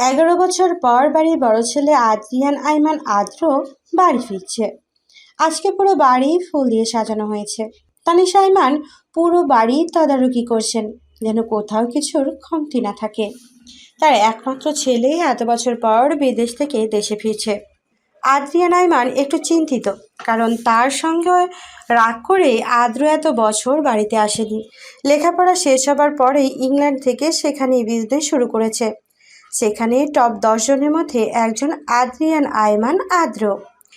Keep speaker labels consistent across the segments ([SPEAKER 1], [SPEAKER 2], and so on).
[SPEAKER 1] 11 বছর পর বাড়ির বড় ছেলে আদ্রিয়ান আইমান আদ্র বাড়ি ফিরছে। আজকে পুরো বাড়ি ফুল দিয়ে সাজানো হয়েছে। তানিশা আইমান পুরো বাড়ি তদারকি করছেন, যেন কোথাও কিছুর কমতি না থাকে। তার একমাত্র ছেলে এত বছর পর বিদেশ থেকে দেশে ফিরছে। আদ্রিয়ান আইমান একটু চিন্তিত, কারণ তার সঙ্গে রাগ করে আদ্র এত বছর বাড়িতে আসেনি। লেখাপড়া শেষ হবার পরেই ইংল্যান্ড থেকে সেখানেই বিজনেস শুরু করেছে। সেখানে টপ 10 জনের মধ্যে একজন আদ্রিয়ান আইমান আদ্র।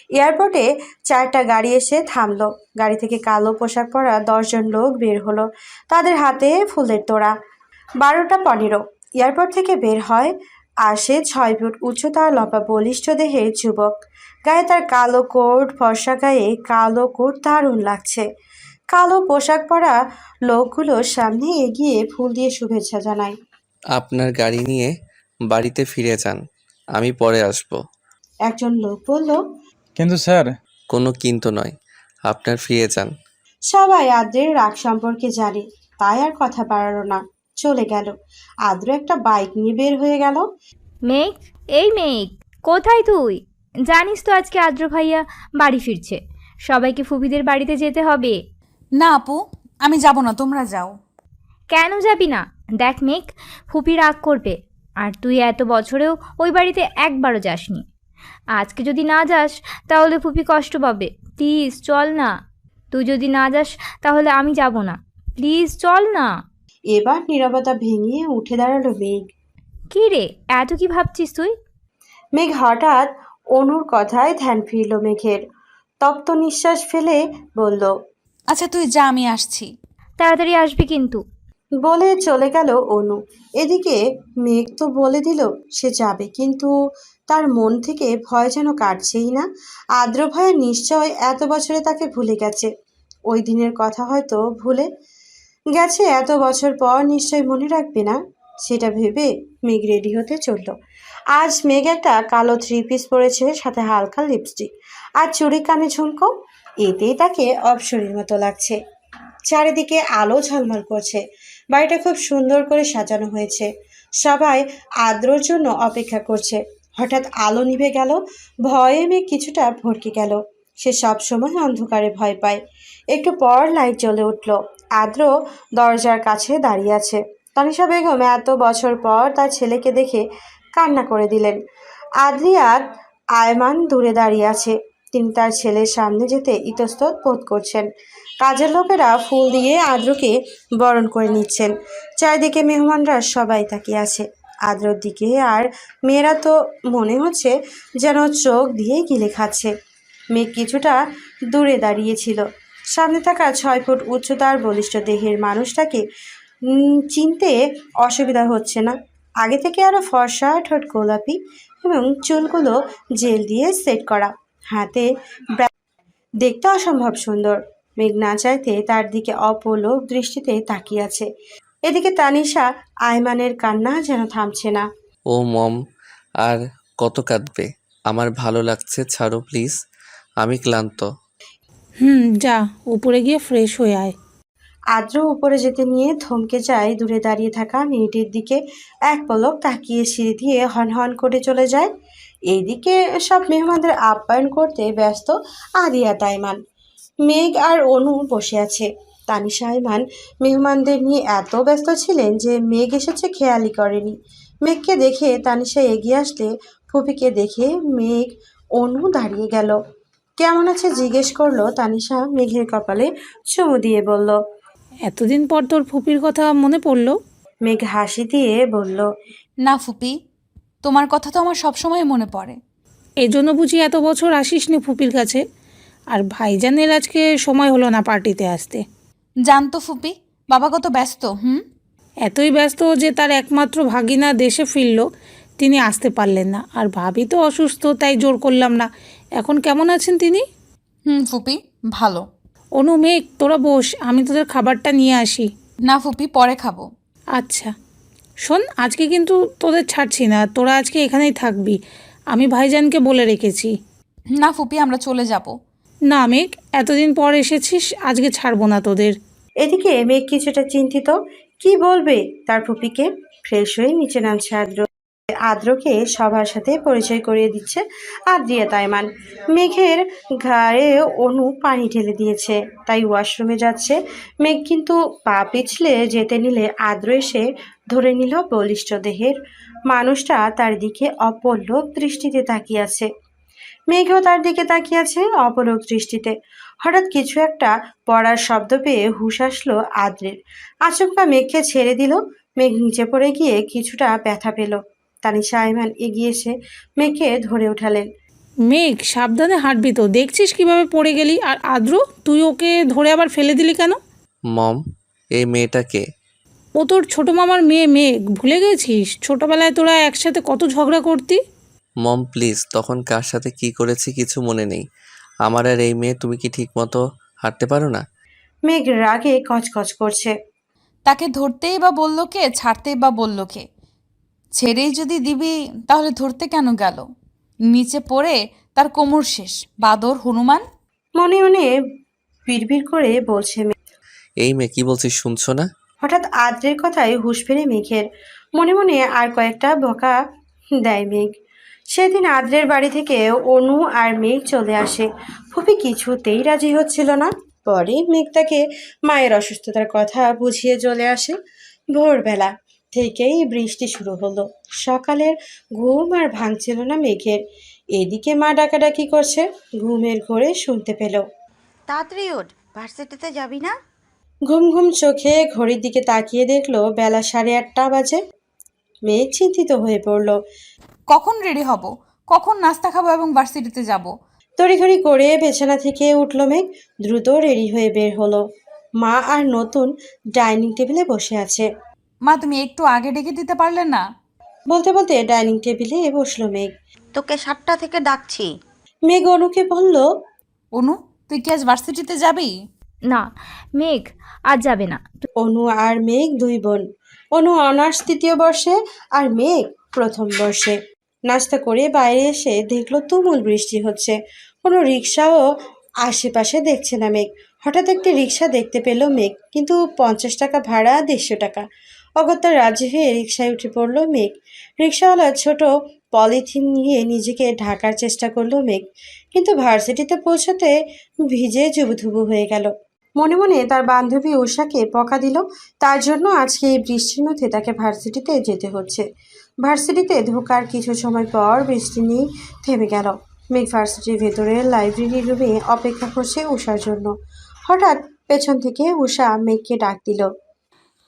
[SPEAKER 1] এয়ারপোর্টে 4টা গাড়ি এসে থামলো। গাড়ি থেকে কালো পোশাক পরা 10 জন লোক বের হলো, তাদের হাতে ফুলের তোড়া। 12টা 15 এয়ারপোর্ট থেকে বের হয়। আসে 6 ফুট উচ্চতার লম্বা বলিষ্ঠ দেহের যুবক। গায়ে তার কালো কোট, ফর্সা গায়ে কালো কোট দারুণ লাগছে। কালো পোশাক পরা লোকগুলোর সামনে এগিয়ে ফুল দিয়ে শুভেচ্ছা জানায়।
[SPEAKER 2] আপনার গাড়ি নিয়ে বাড়িতে ফিরে যান, আমি পরে আসব।
[SPEAKER 1] একজন লোক বলল,
[SPEAKER 3] কিন্তু স্যার।
[SPEAKER 2] কোনো কিন্তু নয়, আপনার ফিরে যান।
[SPEAKER 1] সবাই আদ্রের রাগ সম্পর্কে জানে, তাই আর কথা বাড়ালো না, চলে গেল। আদ্র একটা বাইক নিয়ে বের হয়ে গেল।
[SPEAKER 4] মেঘ, এই মেঘ, কোথায় তুই? জানিস তো আজকে আদ্র ভাইয়া বাড়ি ফিরছে, সবাইকে ফুপিদের বাড়িতে যেতে হবে।
[SPEAKER 5] না আপু, আমি যাব না, তোমরা যাও।
[SPEAKER 4] কেন যাবি না? দেখ মেঘ, ফুপি রাগ করবে, আর তুই এত বছরেও ওই বাড়িতে একবারও যাসনি। আজকে যদি না যাস তাহলে ফুপি কষ্ট পাবে। প্লিজ চল না। তুই যদি না যাস তাহলে আমি যাব না। প্লিজ চল না।
[SPEAKER 1] এবার নীরবতা ভেঙে উঠে দাঁড়ালো মেঘ।
[SPEAKER 4] কি রে, এত কি ভাবছিস তুই?
[SPEAKER 1] মেঘ হঠাৎ অনুর কথায় ধ্যান ফিরল মেঘের। তপ্ত নিঃশ্বাস ফেলে বলল,
[SPEAKER 5] আচ্ছা তুই যা, আমি আসছি।
[SPEAKER 4] তাড়াতাড়ি আসবি কিন্তু।
[SPEAKER 1] বলে চলে গেল অনু। এদিকে মেঘ তো বলে দিল সে যাবে, কিন্তু তার মন থেকে ভয় যেন কাটছেই না। আদ্র ভয় নিশ্চয় এত বছরে তাকে ভুলে গেছে। ওই দিনের কথা হয়তো ভুলে গেছে, এত বছর পর নিশ্চয় মনে রাখবে না। সেটা ভেবে মেঘ রেডি হতে চলল। আজ মেঘ একটা কালো 3 পিস পরেছে, সাথে হালকা লিপস্টিক আর চুড়ি কানে ঝুমকো। এতেই তাকে অপসরীর মতো লাগছে। চারিদিকে আলো ঝলমল করছে। বাড়িটা খুব সুন্দর করে সাজানো হয়েছে। সবাই আদ্রর জন্য অপেক্ষা করছে। হঠাৎ আলো নিভে গেল। ভয়ে মেঘ কিছুটা ভড়কে গেল। সে সব সময় অন্ধকারে ভয় পায়। একটু পর লাইট জ্বলে উঠল। আদ্র দরজার কাছে দাঁড়িয়ে আছে। তানিশা বেগম এত বছর পর তার ছেলেকে দেখে কান্না করে দিলেন। আদ্রিয়ান আয়মান দূরে দাঁড়িয়ে আছে। তিনি তার ছেলের সামনে যেতে ইতস্তত বোধ করছেন। কাজের লোকেরা ফুল দিয়ে আদ্রকে বরণ করে নিচ্ছেন। চারিদিকে মেহমানরা সবাই তাকিয়ে আছে আদ্রর দিকে, আর মেয়েরা তো মনে হচ্ছে যেন চোখ দিয়ে গিলে খাচ্ছে। মেয়ে কিছুটা দূরে দাঁড়িয়েছিল। সামনে থাকা 6 ফুট উচ্চতার বলিষ্ঠ দেহের মানুষটাকে চিনতে অসুবিধা হচ্ছে না। আগে থেকে আরও ফর্সা, ঠোঁট গোলাপি এবং চুলগুলো জেল দিয়ে সেট করা, হাতে দেখতে অসম্ভব সুন্দর। মেঘ না চাইতে তার দিকে অপলক দৃষ্টিতে তাকিয়ে আছে। এদিকে তানিশা আয়মানের কান্না যেন থামছে না।
[SPEAKER 2] ও মম, আর কত কাঁদবে? আমার ভালো লাগছে, ছাড়ো প্লিজ, আমি ক্লান্ত।
[SPEAKER 6] যা, উপরে গিয়ে ফ্রেশ হয়ে আয়।
[SPEAKER 1] আদ্র উপরে যেতে নিয়ে থমকে যায়। দূরে দাঁড়িয়ে থাকা মেয়েটির দিকে এক পলক তাকিয়ে সিঁড়ি দিয়ে হন করে চলে যায়। এইদিকে সব মেহমানদের আপ্যায়ন করতে ব্যস্ত আদিয়া আইমান। মেঘ আর অনু বসে আছে। তানিশা আইমান মেহমানদের নিয়ে এত ব্যস্ত ছিলেন যে মেঘ এসেছে খেয়ালই করেনি। মেঘকে দেখে তানিশা এগিয়ে আসলে ফুপিকে দেখে মেঘ অনু দাঁড়িয়ে গেল। কেমন আছে জিজ্ঞেস করলো তানিশা। মেঘের কপালে চুমু দিয়ে বলল,
[SPEAKER 6] এতদিন পর তোর ফুপির কথা মনে পড়লো?
[SPEAKER 1] মেঘ হাসি দিয়ে বলল,
[SPEAKER 5] না ফুপি, তোমার কথা তো আমার সবসময় মনে পড়ে।
[SPEAKER 6] এই জন্য বুঝি এত বছর আসিস নি ফুপির কাছে? আর ভাইজানের আজকে সময় হলো না পার্টিতে আসতে।
[SPEAKER 5] জানতো ফুপি, বাবা কত ব্যস্ত।
[SPEAKER 6] এতই ব্যস্ত যে তার একমাত্র ভাগিনা দেশে ফিরল, তিনি আসতে পারলেন না। আর ভাবি তো অসুস্থ, তাই জোর করলাম না। এখন কেমন আছেন তিনি?
[SPEAKER 5] ফুপি ভালো।
[SPEAKER 6] অনু, মেঘ, তোরা বস, আমি তোদের খাবারটা নিয়ে আসি।
[SPEAKER 5] না ফুপি, পরে খাবো।
[SPEAKER 6] আচ্ছা শোন, আজকে কিন্তু তোদের ছাড়ছি না, তোরা আজকে এখানেই থাকবি, আমি ভাইজানকে বলে রেখেছি।
[SPEAKER 5] না ফুপি, আমরা চলে যাব।
[SPEAKER 6] না মেঘ, এতদিন পর এসেছিস, আজকে ছাড়বো না তোদের।
[SPEAKER 1] এদিকে মেঘ কিছুটা চিন্তিত, কি বলবে তার ফুপিকে। ফ্রেশ হয়ে নিচে নামছে আদ্র। আদ্রকে সবার সাথে পরিচয় করিয়ে দিচ্ছে আদ্রিয়া তাইমান। মেঘের ঘাড়ে অনু পানি ঢেলে দিয়েছে, তাই ওয়াশরুমে যাচ্ছে। মেঘ কিন্তু পা পিছলে যেতে নিলে আদ্র এসে ধরে নিল বলিষ্ঠ দেহের মানুষটা, তার দিকে অপলক দৃষ্টিতে তাকিয়ে আছে। মেঘও তার দিকে তাকিয়ে আছে অপলক দৃষ্টিতে। হঠাৎ কিছু একটা পড়ার শব্দ পেয়ে হুঁশ আসলো আদ্রের। আচমকা মেঘকে ছেড়ে দিল। মেঘ নিচে পড়ে গিয়ে কিছুটা ব্যথা পেল। তানিশা আইমান এগিয়ে এসে মেঘকে ধরে ওঠালেন।
[SPEAKER 6] মেঘ, সাবধানে হাঁটবি তো, দেখছিস কিভাবে পড়ে গেলি। আর আদ্র, তুই ওকে ধরে আবার ফেলে দিলি কেন?
[SPEAKER 2] মম, এই মেয়েটাকে
[SPEAKER 6] ও তোর ছোটো মামার মেয়ে মেঘ, ভুলে গেছিস? ছোটোবেলায় তোরা একসাথে কত ঝগড়া করতি।
[SPEAKER 2] মম প্লিজ, তখন কার সাথে কি করেছি কিছু মনে নেই আমার। আর এই মেয়ে, তুমি কি ঠিক মতো হাঁটতে পারো না?
[SPEAKER 1] মেঘ রাগে কচকচ করছে।
[SPEAKER 5] তাকে ধরতেই বা বললো কে, ছাড়তেই বা বললো কে? ছেড়েই যদি দিবি তাহলে ধরতে কেন গেল? নিচে পড়ে তার কোমর শেষ। বাদর হনুমান।
[SPEAKER 1] মনে মনে বিড়বিড় করে বলছে মেঘ।
[SPEAKER 2] এই মেয়ে, কি বলছিস শুনছো না?
[SPEAKER 1] হঠাৎ আদ্রের কথায় হুঁশ ফেরে মেঘের। মনে মনে আর কয়েকটা বকা দেয় মেঘ। সেদিন আদ্রের বাড়ি থেকে অনু আর মেঘ চলে আসে। ফুপি কিছুতেই রাজি হচ্ছিল না। পরে মেঘ তাকে মায়ের অসুস্থতার কথা বুঝিয়ে চলে আসে। ভোরবেলা থেকেই বৃষ্টি শুরু হলো। সকালের ঘুম আর ভাঙছিল না মেঘের। এদিকে মা ডাকাডাকি করছে, ঘুমের ঘোরে শুনতে পেল।
[SPEAKER 3] তাড়াতাড়ি ওঠ, ভার্সিটিতে যাবি না?
[SPEAKER 1] ঘুম ঘুম চোখে ঘড়ির দিকে তাকিয়ে দেখলো বেলা 8:30 বাজে। মেঘ চিন্তিত হয়ে পড়ল।
[SPEAKER 5] কখন রেডি হব, কখন নাস্তা খাবো এবং ভার্সিটিতে যাব?
[SPEAKER 1] তড়িঘড়ি করে বিছানা থেকে উঠল মেঘ। দ্রুত রেডি হয়ে বের হলো। মা আর নতুন ডাইনিং টেবিলে বসে আছে।
[SPEAKER 5] মা, তুমি একটু আগে ডেকে দিতে পারলে না?
[SPEAKER 1] বলতে বলতে ডাইনিং টেবিলে বসলো মেঘ।
[SPEAKER 3] তোকে 7টা থেকে ডাকছি।
[SPEAKER 1] মেঘ অনুকে বলল।
[SPEAKER 5] অনু, তুই কি আজ ভার্সিটিতে যাবি?
[SPEAKER 4] না মেঘ, আজ যাবে না।
[SPEAKER 1] অনু আর মেঘ দুই বোন। অনু অনার্স 3য় বর্ষে আর মেঘ 1ম বর্ষে। নাস্তা করে বাইরে এসে দেখলো তুমুল বৃষ্টি হচ্ছে। কোনো রিক্সাও আশেপাশে দেখছে না মেঘ। হঠাৎ একটি রিক্সা দেখতে পেল মেঘ, কিন্তু 50 টাকা ভাড়া, 150 টাকা। অগত্যা রাজি হয়ে রিক্সায় উঠে পড়ল মেঘ। রিক্সাওয়ালা ছোট পলিথিন নিয়ে নিজেকে ঢাকার চেষ্টা করলো মেঘ, কিন্তু ভার্সিটিতে পৌঁছাতে ভিজে জুবুথুবু হয়ে গেল। মনে মনে তার বান্ধবী উষাকে বকা দিল। তার জন্য আজকে এই বৃষ্টির মধ্যে তাকে ভার্সিটিতে যেতে হচ্ছে। ভার্সিটিতে ঢোকার কিছু সময় পর বৃষ্টি নিয়ে থেমে গেল। মেঘ ভার্সিটির ভেতরে লাইব্রেরি রুমে অপেক্ষা করছে উষার জন্য। হঠাৎ পেছন থেকে উষা মেঘকে ডাক দিল।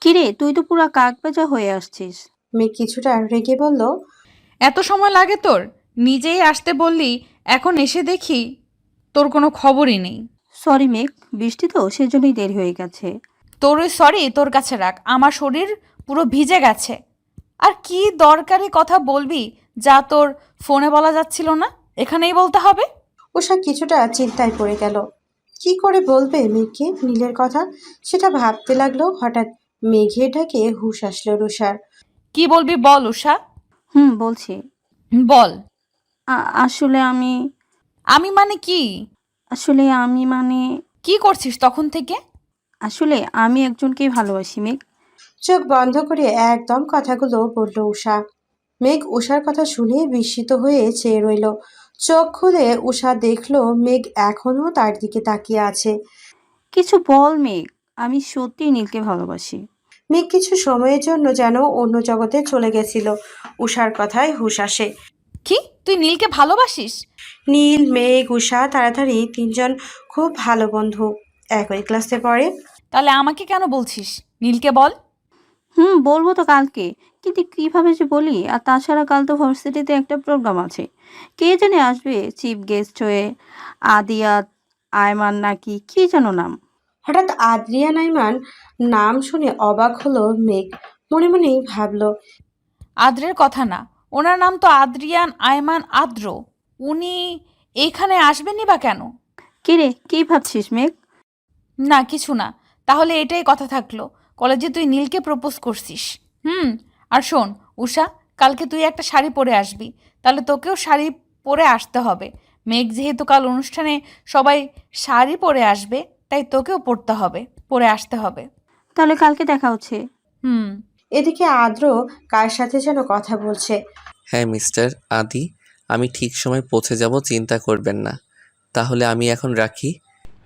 [SPEAKER 7] কিরে, তুই তো পুরা কাকবাজা হয়ে আসছিস।
[SPEAKER 1] মেঘ কিছুটা রেগে বলল।
[SPEAKER 5] এত সময় লাগে তোর? নিজেই আসতে বললি, এখন এসে দেখি তোর কোনো খবরই নেই।
[SPEAKER 7] সরি মেঘ, বৃষ্টি তো সেজন্যই দেরি হয়ে গেছে।
[SPEAKER 5] তোর ওই সরি তোর কাছে রাখ, আমার শরীর পুরো ভিজে গেছে। আর কি দরকারি কথা বলবি যা তোর ফোনে বলা যাচ্ছিল না, এখানেই বলতে হবে?
[SPEAKER 1] উষা কিছুটা চিন্তায় পড়ে গেল। কি করে বলবে মেঘকে নীলের কথা, সেটা ভাবতে লাগলো। হঠাৎ মেঘের ডাকে হুঁশ আসলো রুষার।
[SPEAKER 5] কি বলবি বল উষা।
[SPEAKER 7] বলছি।
[SPEAKER 5] বল।
[SPEAKER 7] আসলে আমি
[SPEAKER 5] আমি মানে কি?
[SPEAKER 7] আসলে আমি মানে
[SPEAKER 5] কি করছিস তখন থেকে?
[SPEAKER 7] আসলে আমি একজনকেই ভালোবাসি মেঘ।
[SPEAKER 1] চোখ বন্ধ করে একদম কথাগুলো বলল উষা। মেঘ উষার কথা শুনে বিস্মিত হয়ে চেয়ে রইল। চোখ খুলে উষা দেখলো মেঘ এখনো তার দিকে তাকিয়ে আছে।
[SPEAKER 7] কিছু বল মেঘ, আমি সত্যিই নীলকে ভালোবাসি।
[SPEAKER 1] মেঘ কিছু সময়ের জন্য যেন অন্য জগতে চলে গেছিল। উষার কথায় হুঁশ আসে।
[SPEAKER 5] কি, তুই নীলকে ভালোবাসিস?
[SPEAKER 1] নীল, মেঘ, উষা তাড়াতাড়ি 3জন খুব ভালো বন্ধু, একই ক্লাসে পড়ে।
[SPEAKER 5] তাহলে আমাকে কেন বলছিস? নীলকে বল।
[SPEAKER 7] বলবো তো কালকে, কিন্তু কিভাবে যে বলি। আর তাছাড়া কাল তো ভার্সিটিতে একটা প্রোগ্রাম আছে, কে জানে আসবে চিফ গেস্ট হয়ে। আদিয়াত আয়মান নাকি কি যেন নাম।
[SPEAKER 1] হঠাৎ আদ্রিয়া নাইমান নাম শুনে অবাক হলো মেঘ। মনে মনেই ভাবলো।
[SPEAKER 5] আদ্রের কথা না, ওনার নাম তো আদ্রিয়ান আয়মান আদ্র। উনি এইখানে আসবেনই বা কেন?
[SPEAKER 7] কিরে, কি ভাবছিস মেঘ?
[SPEAKER 5] না কিছু না। তাহলে এটাই কথা থাকলো, কলেজে তুই নীলকে প্রপোজ করছিস। আর শোন উষা, কালকে তুই একটা শাড়ি পরে আসবি, তাহলে তোকেও শাড়ি পরে আসতে হবে। মেঘ যেহেতু কাল অনুষ্ঠানে সবাই শাড়ি পরে আসবে, তাই তোকেও পরে আসতে হবে।
[SPEAKER 7] তাহলে কালকে দেখা হচ্ছে।
[SPEAKER 5] হুম।
[SPEAKER 1] এদিকে আদ্র কার সাথে যেন কথা বলছে।
[SPEAKER 2] হ্যাঁ মিস্টার আদি, আমি ঠিক সময় পৌঁছে যাব, চিন্তা করবেন না। তাহলে আমি এখন রাখি।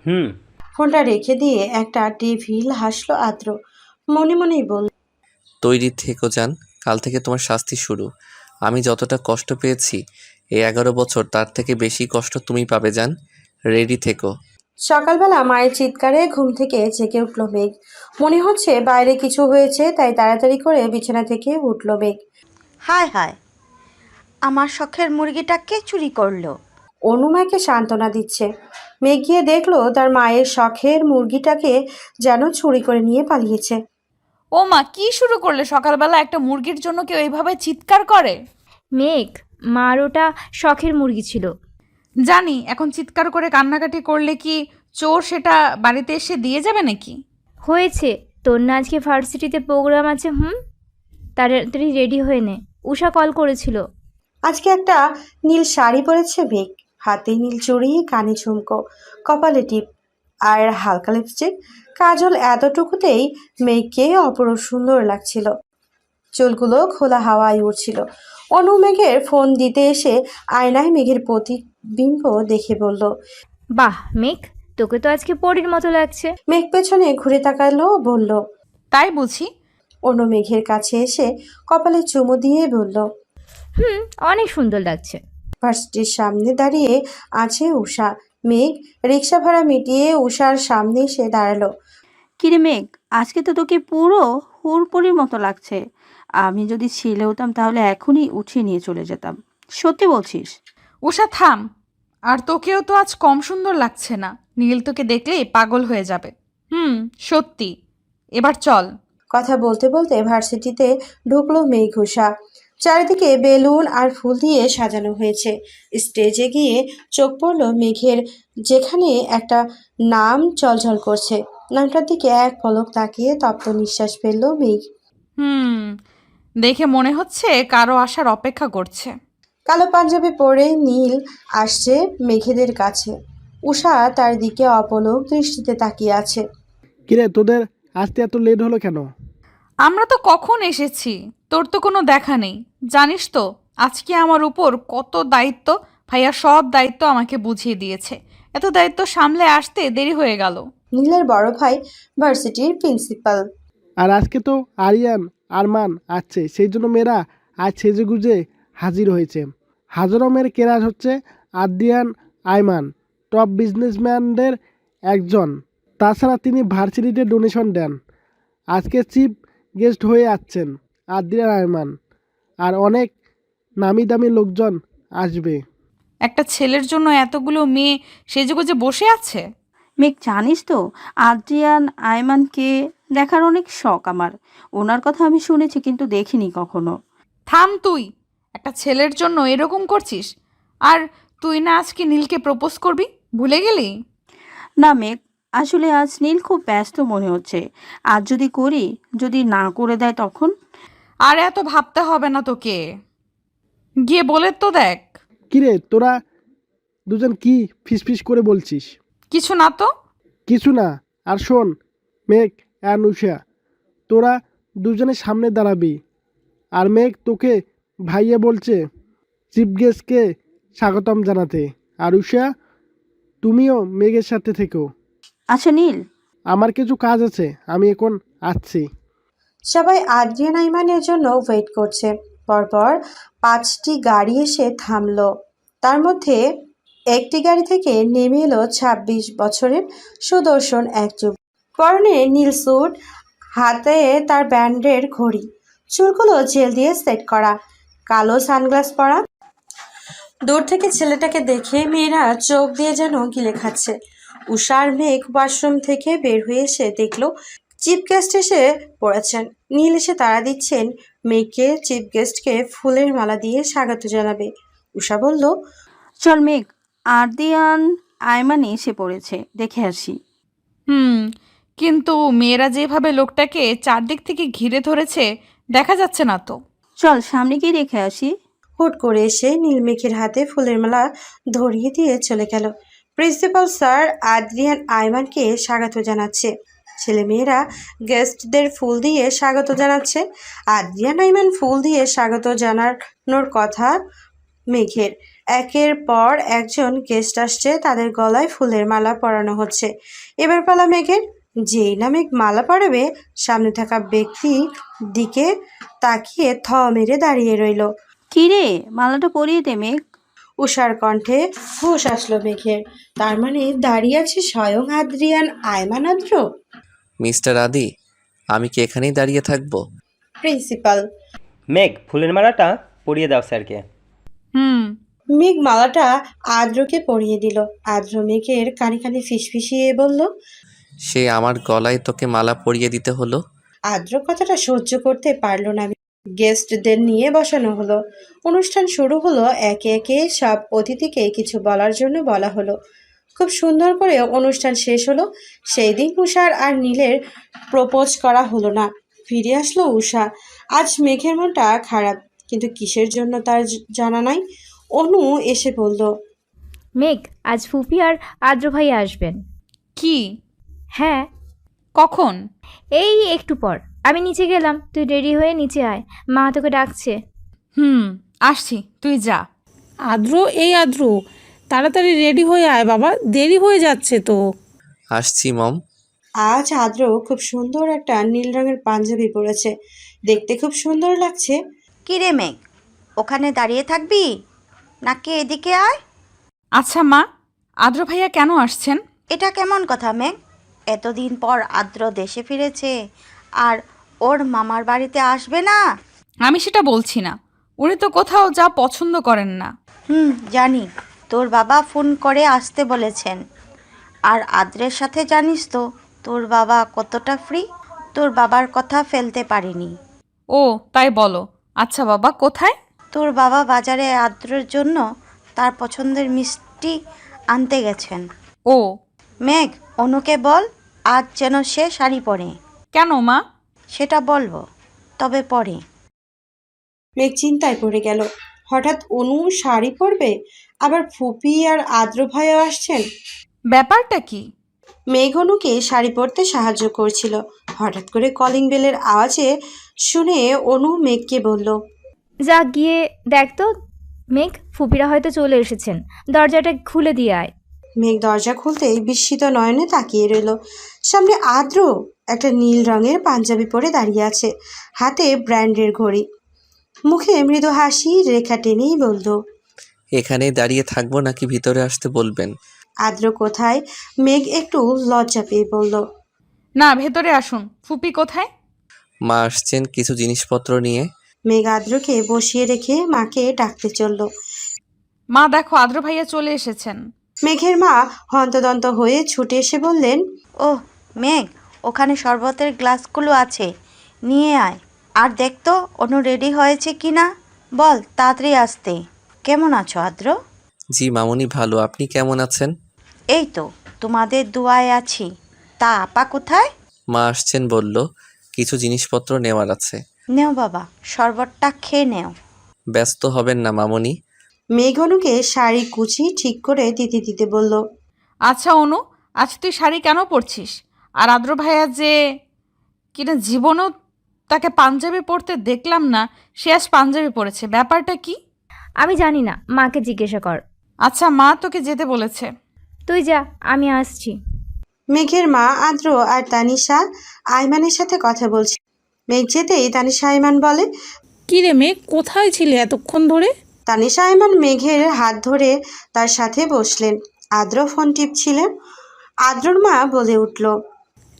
[SPEAKER 8] হুম।
[SPEAKER 1] ফোনটা রেখে দিয়ে একটা টেভিল হাসলো আদ্র। মনে মনেই বলল,
[SPEAKER 2] তৈরি থেকো যান, কাল থেকে তোমার শাস্তি শুরু। আমি যতটা কষ্ট পেয়েছি এই 11 বছর, তার থেকে বেশি কষ্ট তুমি পাবে যান। রেডি থেকো।
[SPEAKER 1] সকালবেলা মায়ের চিৎকারে ঘুম থেকে জেগে উঠল মেঘ। মনে হচ্ছে বাইরে কিছু হয়েছে, তাই তাড়াতাড়ি করে বিছানা থেকে উঠল মেঘ।
[SPEAKER 3] হায় হায়, আমার শখের মুরগিটা কে চুরি করলো?
[SPEAKER 1] অনু মাকে সান্ত্বনা দিচ্ছে। মেঘ গিয়ে দেখলো তার মায়ের শখের মুরগিটাকে যেন চুরি করে নিয়ে পালিয়েছে।
[SPEAKER 5] ও মা, কি শুরু করলে সকালবেলা? একটা মুরগির জন্য কেউ এইভাবে চিৎকার করে?
[SPEAKER 4] মেঘ, মার ওটা শখের মুরগি ছিল।
[SPEAKER 5] জানি, এখন চিৎকার করে কান্নাকাটি করলে কি চোর সেটা বাড়িতে এসে দিয়ে যাবে নাকি?
[SPEAKER 4] হয়েছে, তোর না আজকে ভার্সিটিতে প্রোগ্রাম আছে? তাড়াতাড়ি রেডি হয়ে নে, উষা কল করেছিল।
[SPEAKER 1] আজকে একটা নীল শাড়ি পরেছে মেঘ, হাতে নীল চুড়ি, কানে ঝুমকো, কপালে টিপ আর হালকা লিপস্টিক। কাজল এতটুকুতেই মেঘকে অপরূপ সুন্দর লাগছিল। চুলগুলো খোলা হাওয়ায় উড়ছিল। অনু মেঘের ফোন দিতে এসে আয়নায় মেঘের প্রতিবিম্ব দেখে বলল,
[SPEAKER 4] বাহ মেঘ, তোকে তো আজকে পরীর মতো লাগছে।
[SPEAKER 1] মেঘ পেছনে ঘুরে তাকালো, বলল।
[SPEAKER 5] তাই বুঝি?
[SPEAKER 1] অনু মেঘের কাছে এসে কপালে চুমু দিয়ে বলল।
[SPEAKER 4] অনেক সুন্দর লাগছে।
[SPEAKER 1] ভার্সিটির সামনে দাঁড়িয়ে আছে উষা। মেঘ রিক্সা ভাড়া মিটিয়ে উষার সামনে এসে দাঁড়ালো।
[SPEAKER 7] কিরে মেঘ, আজকে তো তোকে পুরো হুড়পড়ির মতো লাগছে। আমি যদি ছেলে হতাম তাহলে এখনই উঠিয়ে নিয়ে চলে যেতাম। সত্যি বলছিস?
[SPEAKER 5] উষা থাম। আর তোকেও তো আজ কম সুন্দর লাগছে না। নীল তোকে দেখলেই পাগল হয়ে যাবে। সত্যি। এবার চল।
[SPEAKER 1] কথা বলতে বলতে ভার্সিটিতে ঢুকলো মেঘ। উষা চারিদিকে বেলুন আর ফুল দিয়ে সাজানো হয়েছে। স্টেজে গিয়ে চোখ পড়ল মেঘের, যেখানে একটা নাম ঝলঝল করছে। নামটার দিকে এক পলক তাকিয়ে তপ্ত নিঃশ্বাস ফেলল মেঘ।
[SPEAKER 5] দেখে মনে হচ্ছে কারো আসার অপেক্ষা করছে।
[SPEAKER 1] কালো পাঞ্জাবি পরে নীল আসছে মেঘেদের কাছে। উষা তার দিকে অপলক দৃষ্টিতে তাকিয়ে আছে।
[SPEAKER 8] কিরে, তোদের আসতে এত লেট হলো কেন?
[SPEAKER 5] আমরা তো কখন এসেছি, তোর তো কোনো দেখা নেই। জানিস তো আজকে আমার উপর কত দায়িত্ব। ভাইয়া সব দায়িত্ব আমাকে বুঝিয়ে দিয়েছে। এত দায়িত্ব সামলে আসতে দেরি হয়ে গেল।
[SPEAKER 1] নীলের বড় ভাই ভার্সিটির প্রিন্সিপাল।
[SPEAKER 8] আর আজকে তো আরিয়ান আরমান আসছে, সেই জন্য মেয়েরা আজ সেজেগুজে হাজির হয়েছে। হাজারো মেয়ের কেরাজ হচ্ছে আদিয়ান আয়মান, টপ বিজনেসম্যানদের একজন। তাছাড়া তিনি ভার্সিটিতে ডোনেশন দেন। আজকে চিফ গেস্ট হয়ে আসছেন আদিয়ান আয়মান, আর অনেক নামি দামি লোকজন আসবে।
[SPEAKER 5] একটা ছেলের জন্য এতগুলো মেয়ে সেজেগুজে বসে আছে।
[SPEAKER 7] মেঘ, জানিস তো আদ্রিয়ান আয়মানকে দেখার অনেক শখ আমার। ওনার কথা আমি শুনেছি কিন্তু দেখিনি কখনো।
[SPEAKER 5] থাম তুই। একটা ছেলের জন্য এরকম করছিস? আর তুই না আজকে নীলকে প্রপোজ করবি, ভুলে গেলি?
[SPEAKER 7] না মেঘ, আসলে আজ নীল খুব ব্যস্ত মনে হচ্ছে। আজ যদি করি, যদি না করে দেয় তখন?
[SPEAKER 5] আর এত ভাবতে হবে না তোকে, গিয়ে বলে তো দেখ।
[SPEAKER 8] কিরে, তোরা দুজন কি ফিসফিস করে বলছিস?
[SPEAKER 5] কিছু না তো।
[SPEAKER 8] কিছু না। আর শোন মেঘ আর উষা, তোরা দুজনের সামনে দাঁড়াবি। আর মেঘ তোকে ভাইয়া বলছে চিফ গেস্টকে স্বাগতম জানাতে। আর উষা, তুমিও মেঘের সাথে থেকো।
[SPEAKER 7] আচ্ছা নীল,
[SPEAKER 8] আমার কিছু কাজ আছে, আমি এখন আসছি।
[SPEAKER 1] সবাই আদ্রিয়ান আইমানের জন্য ওয়েট করছে। পরপর 5টি গাড়ি এসে থামলো। তার মধ্যে একটি গাড়ি থেকে নেমে এলো 26 বছরের সুদর্শন এক যুবক। পরনে নীল স্যুট, হাতে তার ব্যান্ডের ঘড়ি, চুলগুলো জেল দিয়ে সেট করা, কালো সানগ্লাস পরা। দূর থেকে ছেলেটাকে দেখে মেয়েরা চোখ দিয়ে যেন গিলে খাচ্ছে। উষার মেঘ ওয়াশরুম থেকে বের হয়ে এসে দেখলো চিফ গেস্ট এসে পড়েছেন। নীল এসে তাড়া দিচ্ছেন মেঘকে চিফ গেস্টকে ফুলের মালা দিয়ে স্বাগত জানাবে। উষা বলল,
[SPEAKER 7] চল মেঘ, আদ্রিয়ান আয়মান এসে পড়েছে, দেখে আসি।
[SPEAKER 5] কিন্তু মেয়েরা যেভাবে লোকটাকে চারদিক থেকে ঘিরে ধরেছে, দেখা যাচ্ছে না তো।
[SPEAKER 7] চল সামনে গিয়ে দেখে আসি।
[SPEAKER 1] হুট করে এসে নীল মেঘের হাতে ফুলের মালা ধরিয়ে দিয়ে চলে গেল। প্রিন্সিপাল স্যার আদ্রিয়ান আয়মানকে স্বাগত জানাচ্ছে। ছেলেমেয়েরা গেস্টদের ফুল দিয়ে স্বাগত জানাচ্ছে। আদ্রিয়ান আইমান ফুল দিয়ে স্বাগত জানানোর কথা মেঘের। একের পর একজন গেস্ট আসছে, তাদের গলায় ফুলের মালা পরানো হচ্ছে। এবার পালা মেঘের। যেই না মেঘ মালা পরাবে, সামনে থাকা ব্যক্তির দিকে তাকিয়ে থ মেরে দাঁড়িয়ে রইল।
[SPEAKER 7] কিরে, মালাটা পরিয়ে দে মেঘ।
[SPEAKER 1] উষার কণ্ঠে হুঁশ আসলো মেঘের। তার মানে দাঁড়িয়ে আছে স্বয়ং আদ্রিয়ান আয়মান আদ্র।
[SPEAKER 2] মিস্টার আদি, আমি কি এখানেই দাঁড়িয়ে থাকবো?
[SPEAKER 1] প্রিন্সিপাল।
[SPEAKER 9] মেঘ, ফুলের মালাটা পরিয়ে দাও স্যারকে।
[SPEAKER 5] হুম।
[SPEAKER 1] মেঘ মালাটা আদ্রকে পরিয়ে দিল। আদ্র মেঘের কানে কানে ফিসফিসিয়ে বলল।
[SPEAKER 2] সে আমার গলায় তোকে মালা পরিয়ে দিতে হলো?
[SPEAKER 1] আদ্র কথাটা সহ্য করতে পারল না। গেস্টদের নিয়ে বসানো হলো। অনুষ্ঠান শুরু হলো। একে একে সব অতিথিকে কিছু বলার জন্য বলা হলো। খুব সুন্দর করে অনুষ্ঠান শেষ হলো। সেই দিন উষার আর নীলের প্রপোজ করা হলো না। ফিরে আসলো উষা। আজ মেঘের মনটা খারাপ, কিন্তু কিসের জন্য তার জানা নাই। অনু এসে বলল।
[SPEAKER 4] মেঘ, আজ ফুপি আর আদ্র ভাই আসবেন।
[SPEAKER 5] কি?
[SPEAKER 4] হ্যাঁ,
[SPEAKER 5] কখন?
[SPEAKER 4] এই একটু পর। আমি নিচে গেলাম, তুই রেডি হয়ে নিচে আয়, মা তোকে ডাকছে।
[SPEAKER 5] হুম, আসছি, তুই যা।
[SPEAKER 6] আদ্র, এই আদ্র, তাড়াতাড়ি রেডি হয়ে আয় বাবা, দেরি হয়ে যাচ্ছে তো।
[SPEAKER 2] আসছি মম।
[SPEAKER 1] আজ আদ্র খুব সুন্দর একটা নীল রঙের পাঞ্জাবি পরেছে, দেখতে খুব সুন্দর লাগছে।
[SPEAKER 3] কি রে মেঘ, ওখানে দাঁড়িয়ে থাকবি নাকি এদিকে আয়?
[SPEAKER 5] আচ্ছা মা, আদ্র ভাইয়া কেন আসছেন?
[SPEAKER 3] এটা কেমন কথা মেঘ? এতদিন পর আদ্র দেশে ফিরেছে আর ওর মামার বাড়িতে আসবে না?
[SPEAKER 5] আমি সেটা বলছি না, উনি তো কোথাও যা পছন্দ করেন না।
[SPEAKER 3] জানি, তোর বাবা ফোন করে আসতে বলেছেন। আর আদ্রের সাথে জানিস তো তোর বাবা কতটা ফ্রি, তোর বাবার কথা ফেলতে পারিনি।
[SPEAKER 5] ও তাই বলো। আচ্ছা বাবা, কোথায়?
[SPEAKER 3] তোর বাবা বাজারে আদ্রের জন্য তার পছন্দের মিষ্টি আনতে গেছেন।
[SPEAKER 5] ও
[SPEAKER 3] মেঘ, অনুকে বল আজ যেন সে শাড়ি পরে।
[SPEAKER 5] কেন মা?
[SPEAKER 3] সেটা বলবো, তবে পরে।
[SPEAKER 1] মেঘ চিন্তায় পড়ে গেল। হঠাৎ অনু শাড়ি পরবে, আবার ফুপি আর আদ্র ভাইও আসছেন।
[SPEAKER 5] ব্যাপারটা কি?
[SPEAKER 1] মেঘ অনুকে শাড়ি পরতে সাহায্য করছিল। হঠাৎ করে কলিং বেলের আওয়াজে শুনে অনু মেঘকে বলল।
[SPEAKER 4] যা গিয়ে দেখ তো মেঘ, ফুপিরা হয়তো চলে এসেছেন, দরজাটা খুলে দিয়ে আয়।
[SPEAKER 1] মেঘ দরজা খুলতেই বিস্মিত নয়নে তাকিয়ে রইল। সামনে আদ্র একটা নীল রঙের পাঞ্জাবি পরে দাঁড়িয়ে আছে, হাতে ব্র্যান্ডের ঘড়ি, মুখে মৃদু হাসি রেখা টেনেই বলল।
[SPEAKER 2] এখানেই দাঁড়িয়ে থাকবো নাকি ভিতরে আসতে বলবেন?
[SPEAKER 1] আদ্র কোথায়? মেঘ একটু লজ্জা পেয়ে বলল।
[SPEAKER 5] না, ভেতরে আসুন। ফুপি কোথায়?
[SPEAKER 2] মা আসছেন কিছু জিনিসপত্র নিয়ে।
[SPEAKER 1] মেঘ আদ্রকে বসিয়ে রেখে মাকে ডাকতে চলল।
[SPEAKER 5] মা দেখো, আদ্র ভাইয়া চলে এসেছেন।
[SPEAKER 1] মেঘের মা হন্তদন্ত হয়ে ছুটে এসে বললেন।
[SPEAKER 3] ওহ মেঘ, ওখানে শরবতের গ্লাসগুলো আছে, নিয়ে আয়। আর দেখ তো অনু রেডি হয়েছে কি না, বল তাড়াতাড়ি আসতে। কেমন আছো আদ্র?
[SPEAKER 2] জি মামুনি, ভালো। আপনি কেমন আছেন?
[SPEAKER 3] এই তো তোমাদের দুয়ায় আছি। তা আপা কোথায়?
[SPEAKER 2] মা আসছেন বলল, কিছু জিনিসপত্র নেওয়ার আছে।
[SPEAKER 3] নেও বাবা, শরবতটা খেয়ে নেও।
[SPEAKER 2] ব্যস্ত হবেন না মামুনি।
[SPEAKER 1] মেঘ অনুকে শাড়ি কুচি ঠিক করে দিতে দিতে বলল।
[SPEAKER 5] আচ্ছা অনু, আজ তুই শাড়ি কেন পরছিস? আর আদ্র ভাইয়া যে কিনা জীবনেও তাকে পাঞ্জাবি পরতে দেখলাম না, সে আজ পাঞ্জাবি পরেছে, ব্যাপারটা কি?
[SPEAKER 4] আমি জানি না, মাকে জিজ্ঞাসা কর।
[SPEAKER 5] আচ্ছা মা তোকে যেতে বলেছে।
[SPEAKER 4] তুই যা, আমি আসছি।
[SPEAKER 1] মেঘের মা আদ্র আর তানিশা আইমানের সাথে কথা বলছে। মেঘ যেতেই তানিশা আইমান বলে।
[SPEAKER 6] কি রে মেঘ, কোথায় ছিলে এতক্ষণ ধরে?
[SPEAKER 1] তানিশা আইমান মেঘের হাত ধরে তার সাথে বসলেন। আদ্র ফোন টিপছিলেন। আদ্রর মা বলে উঠল।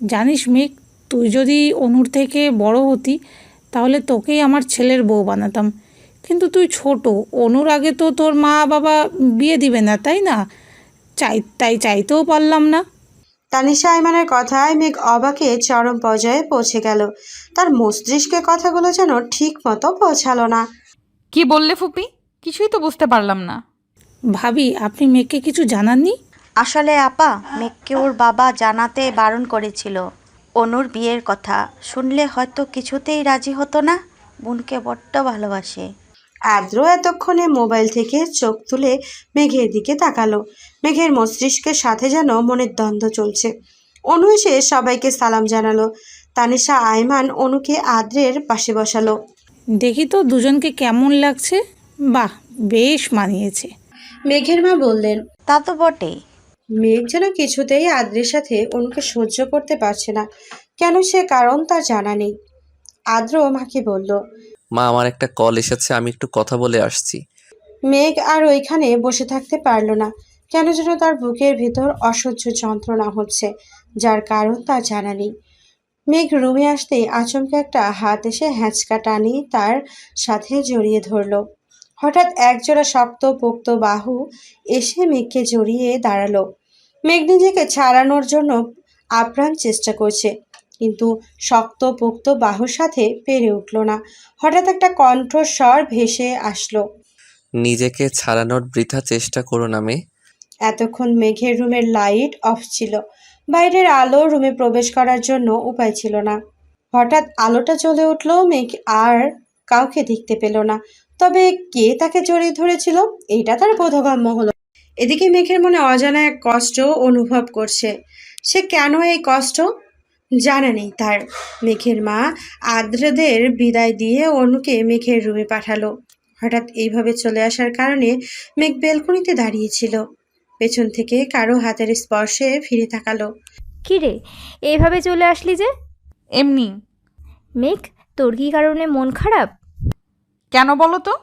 [SPEAKER 6] জানিস মেঘ, তুই যদি অনুর থেকে বড় হতি তাহলে তোকেই আমার ছেলের বউ বানাতাম, কিন্তু তুই ছোট। অনুর আগে তো তোর মা বাবা বিয়ে দিবে না, তাই না? তাই চাইতেও পারলাম না।
[SPEAKER 1] তানিশা আইমানের কথায় মেঘ অবাকে চরম পর্যায়ে পৌঁছে গেল। তার মস্তিষ্কে কথাগুলো যেন ঠিক মতো পৌঁছালো না।
[SPEAKER 5] কি বললে ফুপি? কিছুই তো বুঝতে পারলাম না।
[SPEAKER 6] ভাবি, আপনি মেঘকে কিছু জানাননি?
[SPEAKER 3] আসলে আপা, মেঘকে ওর বাবা জানাতে বারণ করেছিল অনুর বিয়ের কথা। শুনলে হয়তো কিছুতেই রাজি হতো না। বোনকে বড্ড ভালোবাসে।
[SPEAKER 1] আদ্র এতক্ষণে মোবাইল থেকে চোখ তুলে মেঘের দিকে তাকালো। মেঘের মস্তিষ্কের সাথে যেন মনের দ্বন্দ্ব চলছে। অনু এসে সবাইকে সালাম জানালো। তানিশা আয়মান অনুকে আদ্রের পাশে বসালো।
[SPEAKER 6] দেখি তো দুজনকে কেমন লাগছে। বাহ, বেশ মানিয়েছে।
[SPEAKER 1] মেঘের মা বললেন।
[SPEAKER 3] তা তো বটেই।
[SPEAKER 1] মেঘ যেন কিছুতেই আদ্রের সাথে অনুকে সহ্য করতে পারছে না। কেন সে কারণ তার জানা নেই। আদ্র মাকে বলল।
[SPEAKER 2] মা, আমার একটা কল এসেছে, আমি একটু কথা বলে আসছি।
[SPEAKER 1] মেঘ আর ওইখানে বসে থাকতে পারল না। কেন যেন তার বুকের ভিতর অসহ্য যন্ত্রণা হচ্ছে, যার কারণ তার জানা নেই। মেঘ রুমে আসতেই আচমকা একটা হাত এসে হ্যাঁচকা টানি তার সাথে জড়িয়ে ধরল। হঠাৎ একজোড়া শক্ত পোক্ত বাহু এসে মেঘকে জড়িয়ে দাঁড়ালো। মেঘ নিজেকে ছাড়ানোর জন্য আপ্রাণ চেষ্টা করছে, কিন্তু শক্ত পোক্ত বাহুর সাথে পেরে উঠল না। হঠাৎ একটা কণ্ঠস্বর ভেসে আসলো।
[SPEAKER 2] নিজেকে ছাড়ানোর বৃথা চেষ্টা করো না মেয়ে।
[SPEAKER 1] এতক্ষণ মেঘের রুমের লাইট অফ ছিল। বাইরের আলো রুমে প্রবেশ করার জন্য উপায় ছিল না। হঠাৎ আলোটা জ্বলে উঠল। মেঘ আর কাউকে দেখতে পেল না। তবে কে তাকে জড়িয়ে ধরেছিল এইটা তার বোধগম্য হলো। এদিকে মেঘের মনে অজানা এক কষ্ট অনুভব করছে। সে কেন এই কষ্ট জানা নেই তার। মেঘের মা আদ্রদের বিদায় দিয়ে অনুকে মেঘের রুমে পাঠালো। হঠাৎ এইভাবে চলে আসার কারণে মেঘ বেলকনিতে দাঁড়িয়েছিল। পেছন থেকে কারো হাতের স্পর্শে ফিরে তাকালো।
[SPEAKER 4] কী রে, এইভাবে চলে আসলি যে?
[SPEAKER 5] এমনি।
[SPEAKER 4] মেঘ, তোর কি কারণে মন খারাপ?
[SPEAKER 5] কেন বলো তো?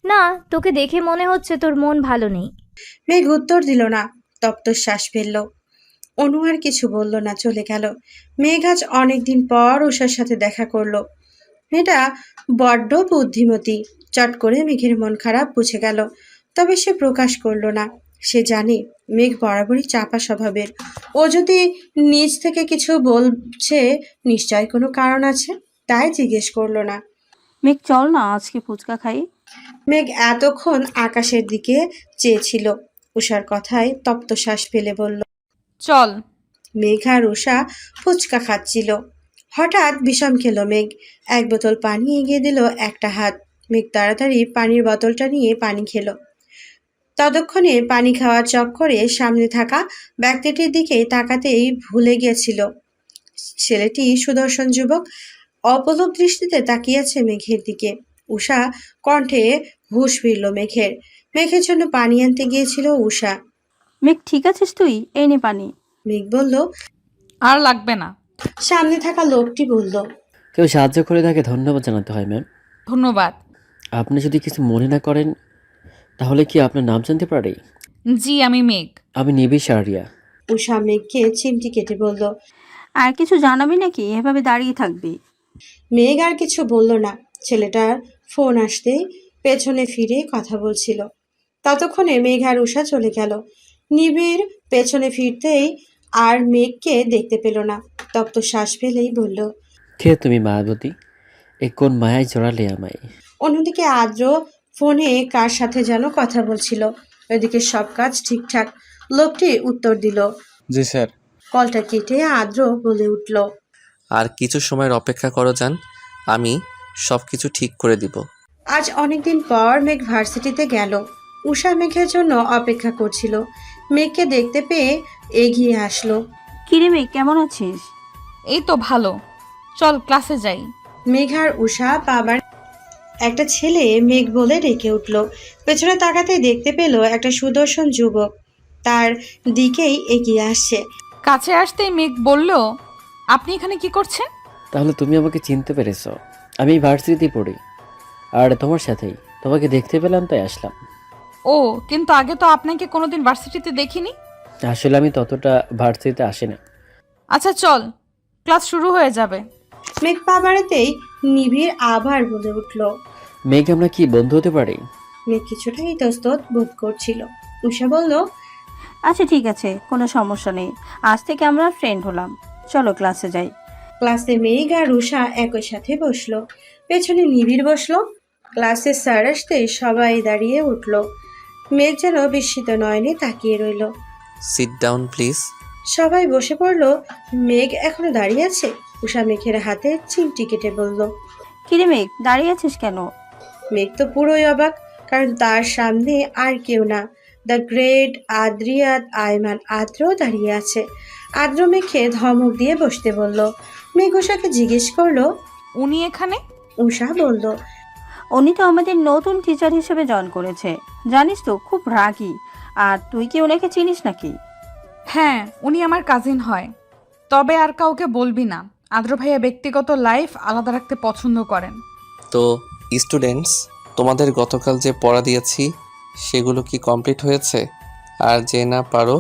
[SPEAKER 4] না, তোকে দেখে মনে হচ্ছে তোর মন ভালো নেই।
[SPEAKER 1] মেঘ উত্তর দিল না, তপ্ত শ্বাস ফেলল। অনু আর কিছু বলল না, চলে গেল। মেঘ আজ অনেকদিন পর উষার সাথে দেখা করলো। মেয়েটা বড্ড বুদ্ধিমতী। চট করে মেঘের মন খারাপ বুঝে গেল। তবে সে প্রকাশ করলো না। সে জানে মেঘ বরাবরই চাপা স্বভাবের। ও যদি নিজ থেকে কিছু বলছে নিশ্চয় কোনো কারণ আছে, তাই জিজ্ঞেস করলো না।
[SPEAKER 7] মেঘ চল না আজকে ফুচকা খাই।
[SPEAKER 1] মেঘ এতক্ষণ আকাশের দিকে চেয়েছিল। উষার কথায় তপ্ত শ্বাস ফেলে বলল।
[SPEAKER 5] চল।
[SPEAKER 1] মেঘ আর উষা ফুচকা খাচ্ছিল। হঠাৎ বিষম খেলো মেঘ। এক বোতল পানি এগিয়ে দিল একটা হাত। মেঘ তাড়াতাড়ি পানির বোতলটা নিয়ে পানি খেলো। ততক্ষণে পানি খাওয়ার চক্করে সামনে থাকা ব্যক্তিটির দিকে তাকাতেই ভুলে গিয়েছিল। ছেলেটি সুদর্শন যুবক। অপলক দৃষ্টিতে তাকিয়েছে মেঘের দিকে। উষা কণ্ঠে হুঁশ ফিরল মেঘের। মেঘের জন্য পানি আনতে গিয়েছিল উষা।
[SPEAKER 7] মেঘ ঠিক আছিস তুই? এই নে পানি।
[SPEAKER 1] মেঘ বলল।
[SPEAKER 5] আর লাগবে না।
[SPEAKER 1] সামনে থাকা লোকটি বলল।
[SPEAKER 10] কেউ সাহায্য করে তাকে ধন্যবাদ জানাতে হয় ম্যাম।
[SPEAKER 5] ধন্যবাদ।
[SPEAKER 10] আপনি যদি কিছু মনে না করেন তাহলে কি আপনার নাম জানতে পারি?
[SPEAKER 5] জি, আমি মেঘ।
[SPEAKER 10] আমি নিবিশ আরিয়া।
[SPEAKER 1] উষা মেঘকে চিমটি কেটে বলল।
[SPEAKER 7] আর কিছু জানাবি নাকি? এভাবে দাঁড়িয়ে থাকবি?
[SPEAKER 1] মেঘ আর কিছু বলল না। ছেলেটার ফোন আসতেই পেছনে ফিরে কথা বলছিল। ততক্ষণে মেঘ আর উষা চলে গেল। নিবিড় পেছনে ফিরতেই আর মেঘকে দেখতে পেল না। তপ্ত শ্বাস ফেলেই বলল।
[SPEAKER 10] কে তুমি মায়াবতী? এ কোন মায়ায় জড়ালে আমায়?
[SPEAKER 1] অন্যদিকে আদ্র ফোনে কার সাথে যেন কথা বলছিল। ওইদিকে সব কাজ ঠিকঠাক। লোকটি উত্তর দিল।
[SPEAKER 11] জি স্যার।
[SPEAKER 1] কলটা কেটে আদ্র বলে উঠল।
[SPEAKER 2] আর কিছু সময়ের অপেক্ষা করো যান, আমি সব কিছু ঠিক করে দিব।
[SPEAKER 1] আজ অনেকদিন পর মেঘ ভার্সিটিতে গেল। উষা মেঘের জন্য অপেক্ষা করছিল। মেঘকে দেখতে পেয়ে এগিয়ে আসলো।
[SPEAKER 7] কিরে মেঘ, কেমন আছিস?
[SPEAKER 5] এই তো ভালো। চল ক্লাসে যাই।
[SPEAKER 1] মেঘ আর উষা বাবার একটা ছেলে মেঘ বলে ডেকে উঠল। পেছনে তাকাতে দেখতে পেল একটা সুদর্শন যুবক তার দিকেই এগিয়ে আসছে।
[SPEAKER 5] কাছে আসতেই মেঘ বলল, আপনি এখানে কি করছেন?
[SPEAKER 10] তাহলে তুমি আমাকে চিনতে পেরেছো। আমি ভার্সিটিতে পড়ি আর তোমার সাথেই। তোমাকে দেখতে পেলাম তাই আসলাম।
[SPEAKER 5] ও, কিন্তু আগে তো আপনাকে কোনোদিন ভার্সিটিতে দেখিনি।
[SPEAKER 10] আসলে আমি ততটা ভার্সিটিতে আসি না।
[SPEAKER 5] আচ্ছা চল, ক্লাস শুরু হয়ে যাবে।
[SPEAKER 1] মেঘ পা বাড়াতেই নিবিড় আবার বলে উঠল।
[SPEAKER 10] মেঘ, আমরা কি বন্ধু হতে পারি?
[SPEAKER 1] মেঘ কিছুটা ইতস্তত বোধ করছিল। উষা বলল।
[SPEAKER 7] আচ্ছা ঠিক আছে, কোনো সমস্যা নেই। আজ থেকে আমরা ফ্রেন্ড হলাম। চলো ক্লাসে যাই।
[SPEAKER 1] ক্লাসে মেঘ আর উষা একই সাথে বসলো। পেছনে নিবিড় বসলো। ক্লাসে স্যার আসতে সবাই দাঁড়িয়ে উঠল। মেঘ যেন বিস্মিত নয়নে তাকিয়ে রইল।
[SPEAKER 2] Sit down please.
[SPEAKER 1] সবাই বসে পড়ল। মেঘ এখনো দাঁড়িয়ে আছে। উষা মেঘের হাতে চিমটি কেটে বলল।
[SPEAKER 7] কিরে মেঘ, দাঁড়িয়ে আছিস কেন?
[SPEAKER 1] মেঘ তো পুরোই অবাক, কারণ তার সামনে আর কেউ না, দ্য গ্রেট আদ্রিয়াত আয়মান আদ্র দাঁড়িয়ে আছে। আদ্র মেঘকে ধমক দিয়ে বসতে বলল। মেঘ উষাকে জিজ্ঞেস করলো।
[SPEAKER 5] উনি এখানে?
[SPEAKER 1] উষা বলল।
[SPEAKER 7] উনি তো আমাদের নতুন টিচার হিসেবে জয়েন করেছে, জানিস তো খুব রাগী। আর তুই কি ওনাকে চিনিস নাকি?
[SPEAKER 5] হ্যাঁ, উনি আমার কাজিন হয়। তবে আর কাউকে বলবি না, আদ্র ভাইয়া ব্যক্তিগত লাইফ আলাদা রাখতে পছন্দ করেন।
[SPEAKER 2] তো স্টুডেন্টস, তোমাদের গতকাল যে পড়া দিয়েছি সেগুলো কি কমপ্লিট হয়েছে? আর যে না পারো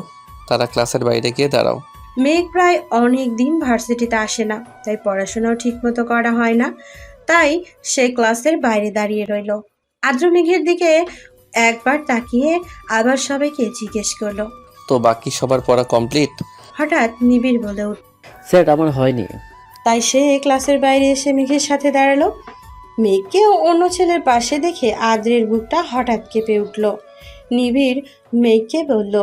[SPEAKER 2] তারা ক্লাসের বাইরে গিয়ে দাঁড়াও।
[SPEAKER 1] মেঘ প্রায় অনেক দিন ভার্সিটিতে আসে না, তাই পড়াশোনাও ঠিকমতো করা হয় না। তাই সে ক্লাসের বাইরে দাঁড়িয়ে রইল। আদ্র মেঘের দিকে একবার তাকিয়ে আবার সবাইকে জিজ্ঞেস করলো।
[SPEAKER 2] তো বাকি সবার পড়া কমপ্লিট?
[SPEAKER 1] হঠাৎ নিবিড় বলে উঠল।
[SPEAKER 10] স্যার আমার হয়নি।
[SPEAKER 1] তাই সে ক্লাসের বাইরে এসে মেঘের সাথে দাঁড়ালো। মেঘকে অন্য ছেলের পাশে দেখে আদ্রের বুকটা হঠাৎ কেঁপে উঠল। নিবিড় মেঘকে বলল।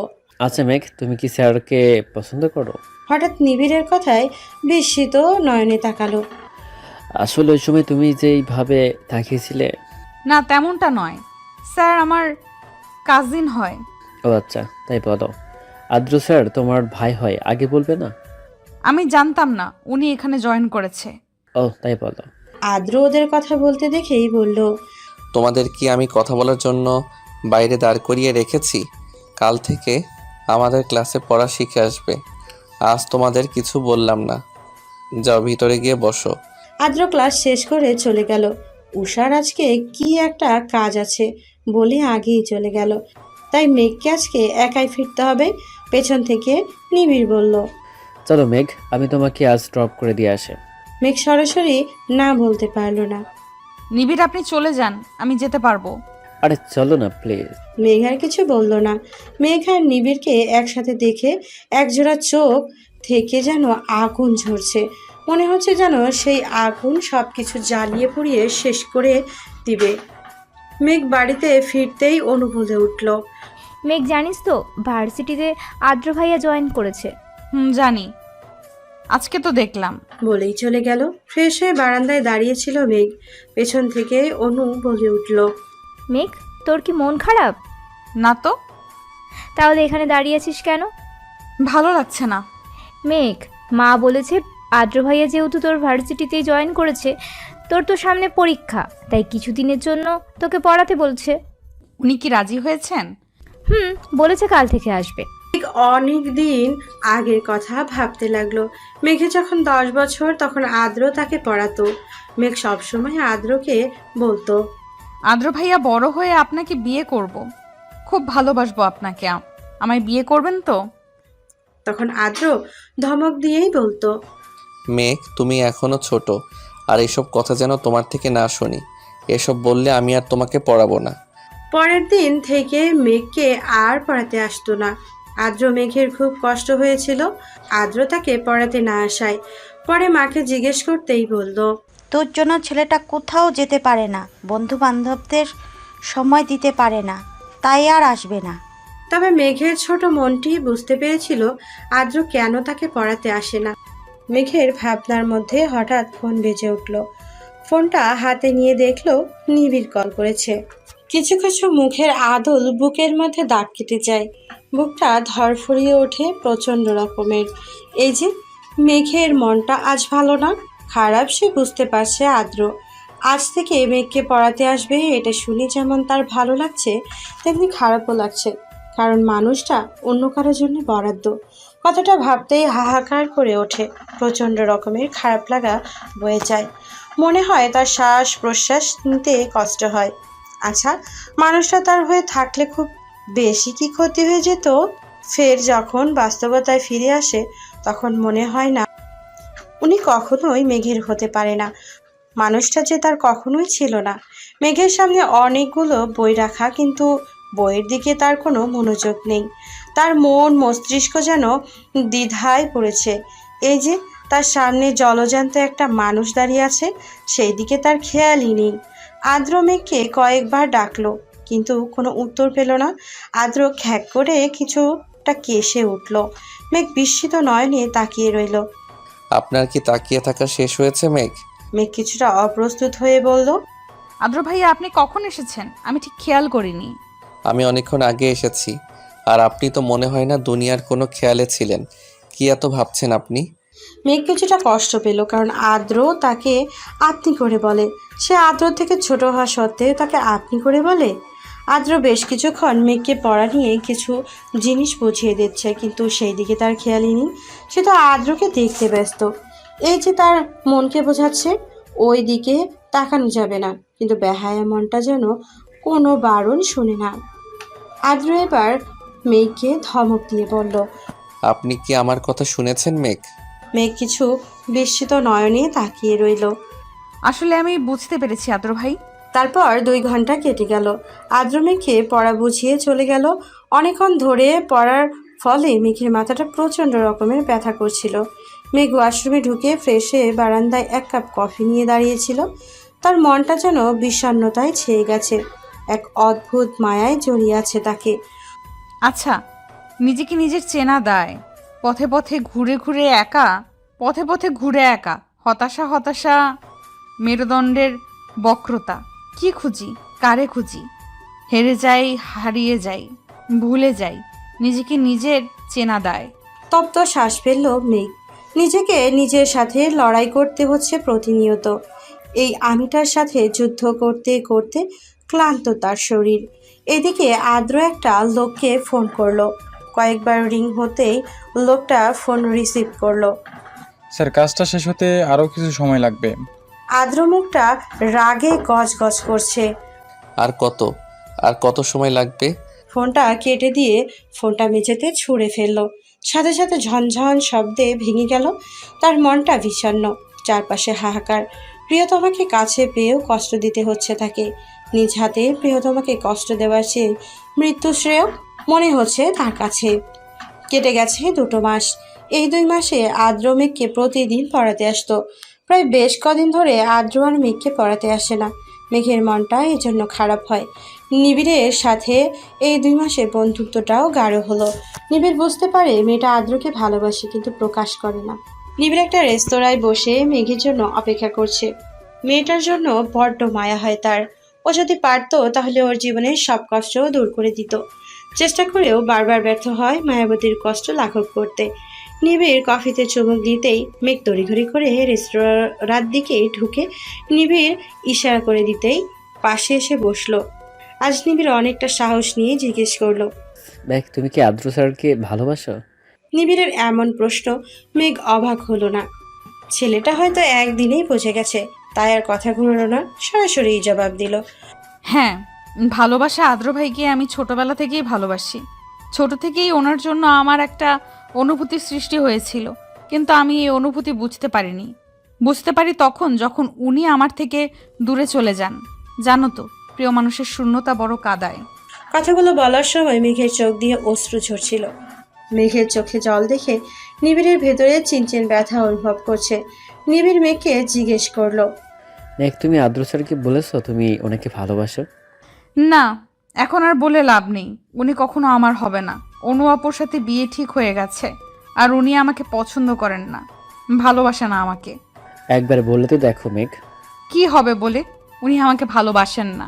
[SPEAKER 10] আচ্ছা মেঘ, তুমি কি স্যারকে পছন্দ করো?
[SPEAKER 1] হঠাৎ নিবিড়ের কথায় বিস্মিত নয়নে তাকালো।
[SPEAKER 10] আসলে ওই সময় তুমি যেইভাবে তাকিয়েছিলে।
[SPEAKER 5] না, তেমনটা নয় স্যার, আমার কাজিন হয়।
[SPEAKER 10] ও আচ্ছা, তাই বলো। আদ্র স্যার তোমার ভাই হয়, আগে বলবে না?
[SPEAKER 5] আমি জানতাম না উনি এখানে জয়েন করেছে।
[SPEAKER 10] ও তাই বলো।
[SPEAKER 1] আদ্র ওদের কথা বলতে দেখেই বলল।
[SPEAKER 2] তোমাদের কি আমি কথা বলার জন্য বাইরে দাঁড় করিয়ে রেখেছি? কাল থেকে আমাদের ক্লাসে পড়া শিখে আসবে। আজ তোমাদের কিছু বললাম না, যাও ভিতরে গিয়ে বসো।
[SPEAKER 1] আদ্র ক্লাস শেষ করে চলে গেল। উষার আজকে কি একটা কাজ আছে বলে আগেই চলে গেল। তাই মেঘকে আজকে একাই ফিরতে হবে। পেছন থেকে নিবিড় বলল।
[SPEAKER 10] চলো মেঘ, আমি তোমাকে আজ ড্রপ করে দিয়ে আসে।
[SPEAKER 1] মেঘ সরাসরি না বলতে পারলো না।
[SPEAKER 5] নিবিড়, আপনি চলে যান, আমি যেতে পারবো।
[SPEAKER 10] আরে চলো না প্লিজ।
[SPEAKER 1] মেঘ আর কিছু বলল না। মেঘ আর নিবিড়কে একসাথে দেখে একজোড়া চোখ থেকে যেন আগুন ঝরছে। মনে হচ্ছে যেন সেই আগুন সব কিছু জ্বালিয়ে পুড়িয়ে শেষ করে দিবে। মেঘ বাড়িতে ফিরতেই অনু বলে উঠল।
[SPEAKER 4] মেঘ জানিস তো ভার্সিটিতে আদ্র ভাইয়া জয়েন করেছে।
[SPEAKER 5] জানি, আজকে তো দেখলাম।
[SPEAKER 1] বলেই চলে গেল। ফ্রেশ হয়ে বারান্দায় দাঁড়িয়েছিল মেঘ। পেছন থেকে অনু বলে উঠল।
[SPEAKER 4] মেঘ, তোর কি মন খারাপ?
[SPEAKER 5] না তো।
[SPEAKER 4] তাহলে এখানে দাঁড়িয়ে আছিস কেন?
[SPEAKER 5] ভালো লাগছে না।
[SPEAKER 4] মেঘ, মা বলেছে আদ্র ভাইয়া যেহেতু তোর ভার্সিটিতেই জয়েন করেছে, তোর তো সামনে পরীক্ষা, তাই কিছুদিনের জন্য তোকে পড়াতে বলছে।
[SPEAKER 5] উনি কি রাজি হয়েছেন?
[SPEAKER 4] বলেছে কাল থেকে আসবে।
[SPEAKER 1] মেঘ অনেক দিন আগের কথা ভাবতে লাগলো। মেঘে যখন 10 বছর তখন আদ্র তাকে পড়াতো। মেঘ সবসময় আদ্রকে বলতো।
[SPEAKER 5] আদ্র ভাইয়া বড় হয়ে আপনাকে বিয়ে করব, খুব ভালোবাসবো আপনাকে। আমায় বিয়ে করবেন তো?
[SPEAKER 1] তখন আদ্র ধমক দিয়েই বলতো।
[SPEAKER 2] মেঘ, তুমি এখনো ছোট, আর এসব কথা যেন তোমার থেকে না শুনি। এসব বললে আমি আর তোমাকে পড়াবো না।
[SPEAKER 1] পরের দিন থেকে মেঘকে আর পড়াতে আসতো না। আদ্র মেঘের খুব কষ্ট হয়েছিল আদ্র তাকে পড়াতে না আসায়। পরে মাকে জিজ্ঞেস করতেই বলল।
[SPEAKER 3] তোর জন্য ছেলেটা কোথাও যেতে পারে না, বন্ধু বান্ধবদের সময় দিতে পারে না, তাই আর আসবে না।
[SPEAKER 1] তবে মেঘের ছোট মনটি বুঝতে পেরেছিল আদ্র কেন তাকে পড়াতে আসে না। মেঘের ভাবনার মধ্যে হঠাৎ ফোন বেজে উঠল। ফোনটা হাতে নিয়ে দেখলো নিবিড় কল করেছে। কিছু কিছু মুখের আদল বুকের মধ্যে দাগ কেটে যায়। বুকটা ধরফরিয়ে ওঠে প্রচণ্ড রকমের। এই যে মেঘের মনটা আজ ভালো না, খারাপ সে বুঝতে পারছে আদ্র। আজ থেকে মেঘকে পড়াতে আসবে এটা শুনে যেমন তার ভালো লাগছে, তেমনি খারাপও লাগছে। কারণ মানুষটা অন্য কারোর জন্য বরাদ্দ। কথাটা ভাবতেই হাহাকার করে ওঠে। প্রচণ্ড রকমের খারাপ লাগা বয়ে যায়। মনে হয় তার শ্বাস প্রশ্বাস নিতে কষ্ট হয়। আচ্ছা, মানুষটা তার হয়ে থাকলে খুব বেশি কি ক্ষতি হয়ে যেত? ফের যখন বাস্তবতায় ফিরে আসে তখন মনে হয় না উনি কখনোই মেঘের হতে পারে না। মানুষটা যে তার কখনোই ছিল না। মেঘের সামনে অনেকগুলো বই রাখা, কিন্তু বইয়ের দিকে তার কোনো মনোযোগ নেই। তার মন মস্তিষ্ক যেন দ্বিধায় পড়েছে। এই যে তার সামনে জলজ্যান্ত একটা মানুষ দাঁড়িয়ে আছে, সেই দিকে তার খেয়ালই নেই। আদ্র মেঘকে কয়েকবার ডাকলো, কিন্তু কোনো উত্তর পেল না। আদ্র খ্যাক করে কিছুটা কেসে উঠল। মেঘ বিস্মিত নয়নে তাকিয়ে রইল।
[SPEAKER 2] আপনার কি তাকিয়ে থাকা শেষ হয়েছে মেঘ?
[SPEAKER 1] মেঘ কিছুটা অপ্রস্তুত হয়ে বলল।
[SPEAKER 5] আদ্র ভাইয়া, আপনি কখন এসেছেন? আমি ঠিক খেয়াল করিনি।
[SPEAKER 2] আমি অনেকক্ষণ আগে এসেছি। আর আপনি তো মনে হয় না দুনিয়ার কোনো খেয়ালে ছিলেন। কি এত ভাবছেন আপনি?
[SPEAKER 1] মেঘ কিছুটা কষ্ট পেল, কারণ আদ্র তাকে আপনি করে বলে। সে আদ্র থেকে ছোট হওয়া সত্ত্বেও তাকে আপনি করে বলে। আদ্র বেশ কিছুক্ষণ মেঘকে পড়া নিয়ে কিছু জিনিস বুঝিয়ে দিচ্ছে, কিন্তু সেই দিকে তার খেয়ালই নেই। সে তো আদ্রকে দেখতে ব্যস্ত। এই যে তার মনকে বোঝাচ্ছে ওই দিকে তাকানো যাবে না, কিন্তু বেহায়া মনটা যেন কোনো বারণ শোনে না। আদ্র এবার মেঘকে ধমক দিয়ে বলল।
[SPEAKER 2] আপনি কি আমার কথা শুনেছেন মেঘ?
[SPEAKER 1] মেঘ কিছু বিস্মিত নয়নে তাকিয়ে রইল।
[SPEAKER 5] আসলে আমি বুঝতে পেরেছি আদ্র ভাই।
[SPEAKER 1] তারপর 2 ঘন্টা কেটে গেল। আদ্র মেঘকে পড়া বুঝিয়ে চলে গেল। অনেকক্ষণ ধরে পড়ার ফলে মেঘের মাথাটা প্রচণ্ড রকমের ব্যথা করছিল। মেঘ ওয়াশরুমে ঢুকে ফ্রেশ হয়ে বারান্দায় 1 কাপ কফি নিয়ে দাঁড়িয়েছিল। তার মনটা যেন বিষণ্ণতায় ছেয়ে গেছে, এক অদ্ভুত মায়ায় জড়িয়ে আছে তাকে।
[SPEAKER 5] আচ্ছা, নিজেকে নিজের চেনা দায়। পথে পথে ঘুরে একা হতাশা, মেরুদণ্ডের বক্রতা। কি খুঁজি, কারে খুঁজি? হেরে যাই, হারিয়ে যাই, ভুলে যাই। নিজেকে নিজের চেনা দায়।
[SPEAKER 1] তপ্ত শ্বাস ফেলল মেঘ। নিজেকে নিজের সাথে লড়াই করতে হচ্ছে প্রতিনিয়ত। এই আমিটার সাথে যুদ্ধ করতে করতে ক্লান্ত তার শরীর। এদিকে আদ্র একটা লোককে ফোন করলো। কয়েকবার রিং হতেই লোকটা ফোন রিসিভ করলো।
[SPEAKER 11] স্যার, কাজটা শেষ হতে আরও কিছু সময় লাগবে।
[SPEAKER 1] আদ্র মুখটা রাগে গজগজ করছে।
[SPEAKER 2] আর কত সময় লাগবে?
[SPEAKER 1] ফোনটা কেটে দিয়ে ফোনটা মেঝেতে ছুঁড়ে ফেললো। সাথে সাথে ঝনঝন শব্দে ভেঙে গেল। তার মনটা বিষণ্ণ, চারপাশে হাহাকার। প্রিয়তমাকে কাছে পেয়েও কষ্ট দিতে হচ্ছে তাকে। নিজ হাতে প্রিয়তমাকে কষ্ট দেওয়ার চেয়ে মৃত্যু শ্রেয় মনে হচ্ছে তার কাছে। কেটে গেছে 2 মাস। এই 2 মাসে আদ্র মেঘকে প্রতিদিন পড়াতে আসতো। প্রায় বেশ কদিন ধরে আদ্র আর মেঘকে পড়াতে আসে না। মেঘের মনটা এই জন্য খারাপ হয়। নিবিড়ের সাথে এই 2 মাসে বন্ধুত্বটাও গাঢ় হলো। নিবিড় বুঝতে পারে মেয়েটা আদ্রকে ভালোবাসে, কিন্তু প্রকাশ করে না। নিবিড় একটা রেস্তোরাঁয় বসে মেঘের জন্য অপেক্ষা করছে। মেয়েটার জন্য বড্ড মায়া হয় তার। ও যদি পারতো তাহলে ওর জীবনের সব কষ্ট দূর করে দিত। চেষ্টা করেও বারবার ব্যর্থ হয় মায়াবতীর কষ্ট লাঘব করতে। নিবিড় কফিতে চুমুক দিতেই মেঘ তড়িঘড়ি করে রেস্তোরাঁর দিকে ঢুকে নিবিড় ইশারা করে দিতেই পাশে এসে বসলো। আজ নিবিড় অনেকটা সাহস নিয়ে জিজ্ঞেস করলো।
[SPEAKER 10] দেখ, তুমি কি আদ্র স্যারকে ভালোবাসো?
[SPEAKER 1] নিবিড়ের এমন প্রশ্ন মেঘ অবাক হলো না। ছেলেটা হয়তো একদিনেই বুঝে গেছে, তাই আর কথা ঘুরলো না, সরাসরি জবাব দিল।
[SPEAKER 5] হ্যাঁ, ভালোবাসা আদ্র ভাইকে আমি ছোটবেলা থেকেই ভালোবাসি। ছোট থেকেই ওনার জন্য আমার একটা অনুভূতির সৃষ্টি হয়েছিল, কিন্তু আমি এই অনুভূতি বুঝতে পারিনি। বুঝতে পারি তখন যখন উনি আমার থেকে দূরে চলে যান। জানো তো, প্রিয় মানুষের শূন্যতা বড় কাদায়।
[SPEAKER 1] কথাগুলো বলার সময় মেঘের চোখ দিয়ে অশ্রু ঝরছিল। মেঘের চোখে জল দেখে নিবিড়ের ভেতরে চিনচিন ব্যথা অনুভব করছে। নিবিড় মেঘকে জিজ্ঞেস করলো।
[SPEAKER 10] দেখ, তুমি আদ্র স্যারকে বলেছো তুমি ওনাকে ভালোবাসো?
[SPEAKER 5] না, এখন আর বলে লাভ নেই। উনি কখনো আমার হবে না। অনু আপুর সাথে বিয়ে ঠিক হয়ে গেছে, আর উনি আমাকে পছন্দ করেন না, ভালোবাসে না আমাকে।
[SPEAKER 10] একবার বলে তো দেখো মেঘ।
[SPEAKER 5] কি হবে বলে? উনি আমাকে ভালোবাসেন না।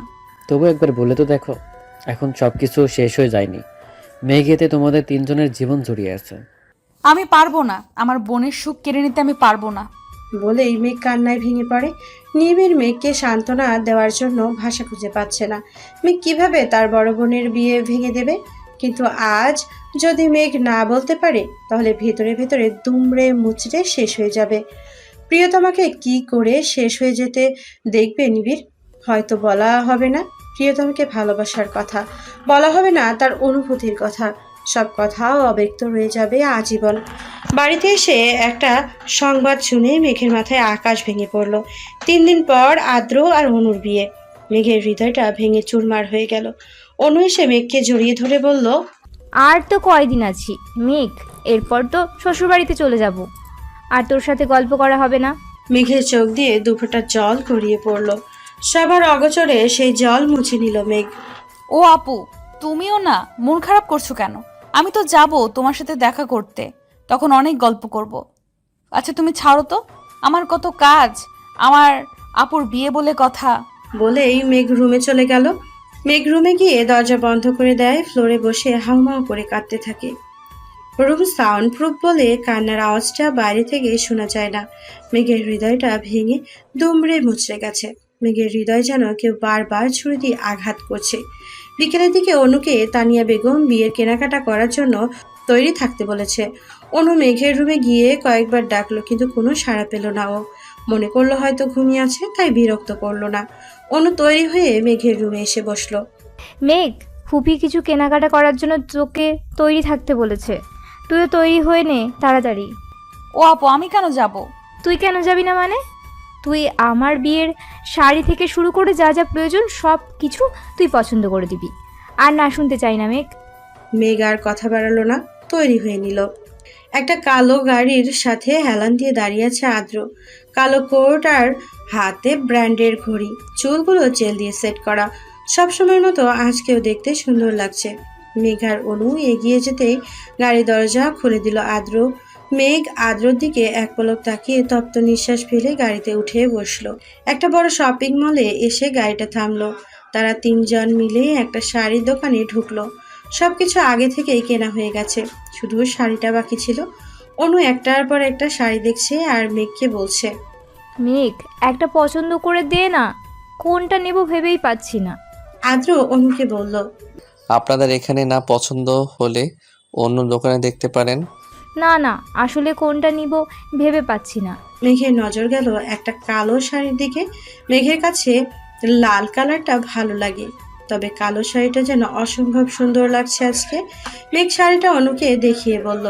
[SPEAKER 10] তবু একবার বলে তো দেখো। এখন সব কিছু শেষ হয়ে যায়নি। মেঘ, এতে তোমাদের 3 জনের জীবন জড়িয়ে আছে।
[SPEAKER 5] আমি পারবো না, আমার বোনের সুখ কেড়ে নিতে আমি পারবো না।
[SPEAKER 1] বলেই মেঘ কান্নায় ভেঙে পড়ে। নিবিড় মেঘকে সান্ত্বনা দেওয়ার জন্য ভাষা খুঁজে পাচ্ছে না। মেঘ কিভাবে তার বড় বোনের বিয়ে ভেঙে দেবে? কিন্তু আজ যদি মেঘ না বলতে পারে, তাহলে ভেতরে ভেতরে দুমড়ে মুচড়ে শেষ হয়ে যাবে। প্রিয়তমাকে কি করে শেষ হয়ে যেতে দেখবে নিবিড়? হয়তো বলা হবে না প্রিয়তমাকে ভালোবাসার কথা, বলা হবে না তার অনুভূতির কথা। সব কথাও অব্যক্ত রয়ে যাবে আজীবন। বাড়িতে এসে একটা সংবাদ শুনে মেঘের মাথায় আকাশ ভেঙে পড়ল। 3 দিন পর আদ্র আর অনুর বিয়ে। মেঘের হৃদয়টা ভেঙে চুরমার হয়ে গেল। অনু এসে মেঘকে জড়িয়ে ধরে বলল।
[SPEAKER 4] আর তো কয়দিন আছি মেঘ, এরপর তো শ্বশুরবাড়িতে চলে যাব, আর তোর সাথে গল্প করা হবে না?
[SPEAKER 1] মেঘের চোখ দিয়ে 2 ফোঁটা জল গড়িয়ে পড়ল। সবার অগোচরে সেই জল মুছে নিল মেঘ।
[SPEAKER 5] ও আপু, তুমিও না, মন খারাপ করছো কেন? আমি তো যাব তোমার সাথে দেখা করতে, তখন অনেক গল্প করব। আচ্ছা তুমি ছাড়ো তো, আমার কত কাজ, আমার আপুর বিয়ে বলে কথা।
[SPEAKER 1] বলেই মেঘ রুমে চলে গেল। মেঘ রুমে গিয়ে দরজা বন্ধ করে দেয়, ফ্লোরে বসে হাউমাউ করে কাঁদতে থাকে। রুম সাউন্ড প্রুফ বলে কান্নার আওয়াজটা বাইরে থেকে শোনা যায় না। মেঘের হৃদয়টা ভেঙে দুমড়ে মুচড়ে গেছে। মেঘের হৃদয় যেন কেউ বারবার ছুরি দিয়ে আঘাত করছে। বিকেলের দিকে অনুকে তানিয়া বেগম বিয়ের কেনাকাটা করার জন্য তৈরি থাকতে বলেছে। অনু মেঘের রুমে গিয়ে কয়েকবার ডাকলো, কিন্তু কোনো সাড়া পেল না। ও মনে করলো হয়তো ঘুমিয়ে আছে, তাই বিরক্ত করলো না। অনু তৈরি হয়ে মেঘের রুমে এসে বসলো।
[SPEAKER 4] মেঘ, ফুপি কিছু কেনাকাটা করার জন্য তোকে তৈরি থাকতে বলেছে। তুইও তৈরি হয়ে নে তাড়াতাড়ি।
[SPEAKER 5] ও আপু, আমি কেন যাব?
[SPEAKER 4] তুই কেন যাবি না মানে? তুই আমার বিয়ের শাড়ি থেকে শুরু করে যা যা প্রয়োজন সব কিছু তুই পছন্দ করে দিবি। আর না শুনতে চাই না মেঘ।
[SPEAKER 1] মেঘ আর কথা বাড়ালো না, তৈরি হয়ে নিল। একটা কালো গাড়ির সাথে হেলান দিয়ে দাঁড়িয়ে আছে আদ্র। কালো কোট আর হাতে ব্র্যান্ডের ঘড়ি, চুলগুলো জেল দিয়ে সেট করা। সবসময়ের মতো আজকেও দেখতে সুন্দর লাগছে। মেঘ আর অনু এগিয়ে যেতেই গাড়ি দরজা খুলে দিল আদ্র। মেঘ আদ্রর দিকে এক পলক তাকিয়ে তপ্ত নিঃশ্বাস ফেলে গাড়িতে উঠে বসলো। একটা বড় শপিং মলে এসে গাড়িটা থামলো। তারা তিনজন মিলে একটা শাড়ির দোকানে ঢুকলো। সবকিছু আগে থেকেই কেনা হয়ে গেছে, শুধু শাড়িটা বাকি ছিল। অনু একটার পর একটা শাড়ি দেখছে আর মেঘকে বলছে,
[SPEAKER 4] মেঘ, একটা পছন্দ করে দে না, কোনটা নেব ভেবেই পাচ্ছি না।
[SPEAKER 1] আদ্র অনুকে বলল,
[SPEAKER 2] আপনাদের এখানে না পছন্দ হলে অন্য দোকানে দেখতে পারেন।
[SPEAKER 4] না না, আসলে কোনটা নিব ভেবে পাচ্ছি না।
[SPEAKER 1] মেঘের নজর গেল একটা কালো শাড়ির দিকে। মেঘের কাছে লাল কালারটা ভালো লাগে, তবে কালো শাড়িটা যেন অসম্ভব সুন্দর লাগছে আজকে। মেঘ শাড়িটা অনুকে দেখিয়ে বলল,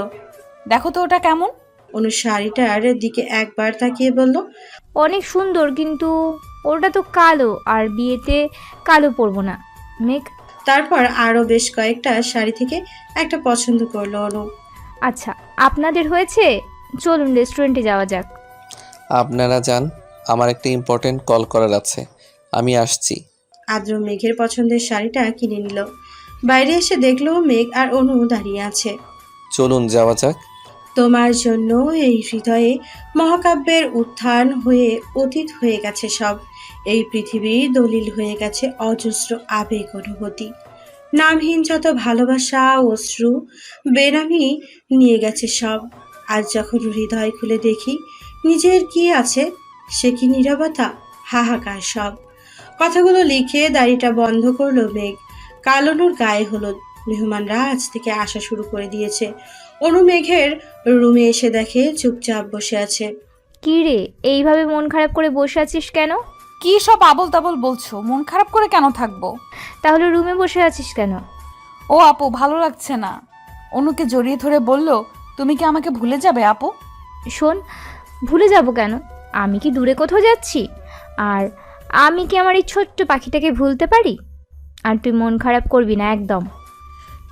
[SPEAKER 5] দেখো তো ওটা কেমন।
[SPEAKER 1] অনু শাড়িটার দিকে একবার তাকিয়ে বলল,
[SPEAKER 4] অনেক সুন্দর, কিন্তু ওটা তো কালো, আর বিয়েতে কালো পরবো না মেঘ।
[SPEAKER 1] তারপর আরো বেশ কয়েকটা শাড়ি থেকে একটা পছন্দ করলো অনু।
[SPEAKER 4] আচ্ছা, আপনাদের হয়েছে, চলুন রেস্টুরেন্টে যাওয়া যাক।
[SPEAKER 2] আপনারা যান, আমার একটা ইম্পর্টেন্ট কল করার আছে, আমি আসছি।
[SPEAKER 1] আদ্র মেঘের পছন্দের শাড়িটা কিনে নিল। বাইরে এসে দেখলো মেঘ আর অনু দাঁড়িয়ে আছে।
[SPEAKER 2] চলুন যাওয়া যাক।
[SPEAKER 1] তোমার জন্য এই হৃদয়ে মহাকাব্যের উত্থান হয়ে অতীত হয়ে গেছে সব। এই পৃথিবীর দলিল হয়ে গেছে অজস্র আবেগ অনুভূতি। নামহীন যত ভালোবাসা অশ্রু বেনামি নিয়ে গেছে সব। আজ যখন হৃদয় খুলে দেখি নিজের কি আছে, সে কি নীরবতা, হাহাকার সব। কথাগুলো লিখে দাড়িটা বন্ধ করলো মেঘ। কালনুর গায়ে হলুদ। মেহমানরা আজ থেকে আসা শুরু করে দিয়েছে। অনু মেঘের রুমে এসে দেখে চুপচাপ বসে আছে।
[SPEAKER 4] কি রে, এইভাবে মন খারাপ করে বসে আছিস কেন?
[SPEAKER 5] কি সব আবল তাবল বলছো? মন খারাপ করে কেন থাকবো?
[SPEAKER 4] তাহলে রুমে বসে আছিস কেন?
[SPEAKER 5] ও আপু, ভালো লাগছে না। অনুকে জড়িয়ে ধরে বলল, তুমি কি আমাকে ভুলে যাবে আপু?
[SPEAKER 4] শোন, ভুলে যাব কেন? আমি কি দূরে কোথাও যাচ্ছি? আর আমি কি আমার এই ছোট্ট পাখিটাকে ভুলতে পারি? আর তুই মন খারাপ করবি না একদম।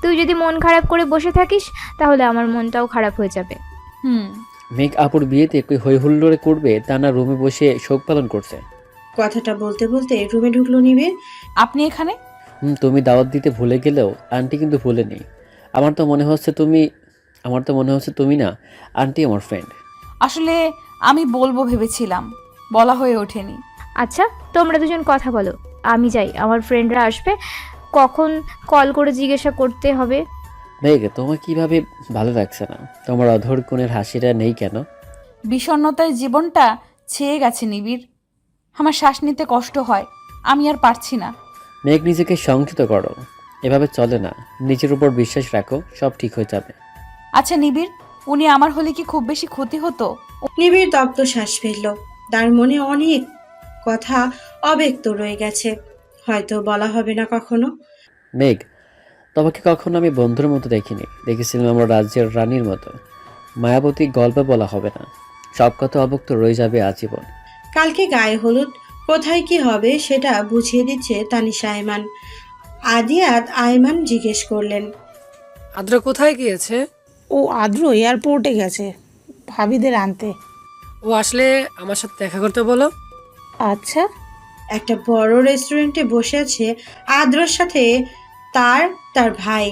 [SPEAKER 4] তুই যদি মন খারাপ করে বসে থাকিস তাহলে আমার মনটাও খারাপ হয়ে যাবে।
[SPEAKER 10] মেঘ আপুর বিয়েতে কই হই হুল্লোড়ে করবে তা না, রুমে বসে শোক পালন করছে।
[SPEAKER 1] কথাটা বলতে বলতে রুমে ঢুকলো নিবিড়।
[SPEAKER 5] আপনি এখানে?
[SPEAKER 10] তুমি দাওয়াত দিতে ভুলে গেলেও আন্টি কিন্তু ভুলেনি। আমার তো মনে হচ্ছে তুমি না, আন্টি আমার ফ্রেন্ড।
[SPEAKER 5] আসলে আমি বলবো ভেবেছিলাম, বলা হয়ে ওঠেনি।
[SPEAKER 4] আচ্ছা, তোমরা দুজন কথা বলো, আমি যাই, আমার ফ্রেন্ডরা আসবে, কখন কল করে জিজ্ঞাসা করতে হবে।
[SPEAKER 10] মেঘ, তোমার কিভাবে ভালো লাগছে না? তোমার অধর কোণের হাসিটা নেই কেন?
[SPEAKER 5] বিষণ্ণতায় জীবনটা ছেয়ে গেছে নিবিড়। আমার শ্বাস নিতে কষ্ট হয়, আমি আর পারছি না।
[SPEAKER 10] মেঘ, নিজেকে সংযত করো, এভাবে চলে না। নিজের উপর বিশ্বাস রাখো, সব ঠিক হয়ে যাবে।
[SPEAKER 5] আচ্ছা নিবিড়, উনি আমার হলে কি খুব বেশি ক্ষতি হতো?
[SPEAKER 1] নিবিড় তপ্ত শ্বাস ফেলল। তার মনে অনেক কথা অব্যক্ত রয়ে গেছে, হয়তো বলা হবে না কখনো।
[SPEAKER 10] মেঘ, তোমাকে কখনো আমি বন্ধুর মতো দেখিনি, দেখেছিলাম আমরা রাজ্যের রানীর মতো। মায়াবতী গল্প বলা হবে না, সব কথা অবক্ত রয়ে যাবে আজীবন।
[SPEAKER 1] কালকে গায়ে হলুদ, কোথায় কি হবে সেটা বুঝিয়ে দিচ্ছে তানিশা আয়মান। আদিয়াত আয়মান জিজ্ঞেস করলেন,
[SPEAKER 12] আদ্র কোথায় গিয়েছে?
[SPEAKER 6] ও আদ্র এয়ারপোর্টে গেছে ভাবিদের আনতে।
[SPEAKER 12] ও আসলে আমার সাথে দেখা করতে বলো।
[SPEAKER 6] আচ্ছা।
[SPEAKER 1] একটা বড় রেস্টুরেন্টে বসে আছে আদ্রর সাথে তার ভাই,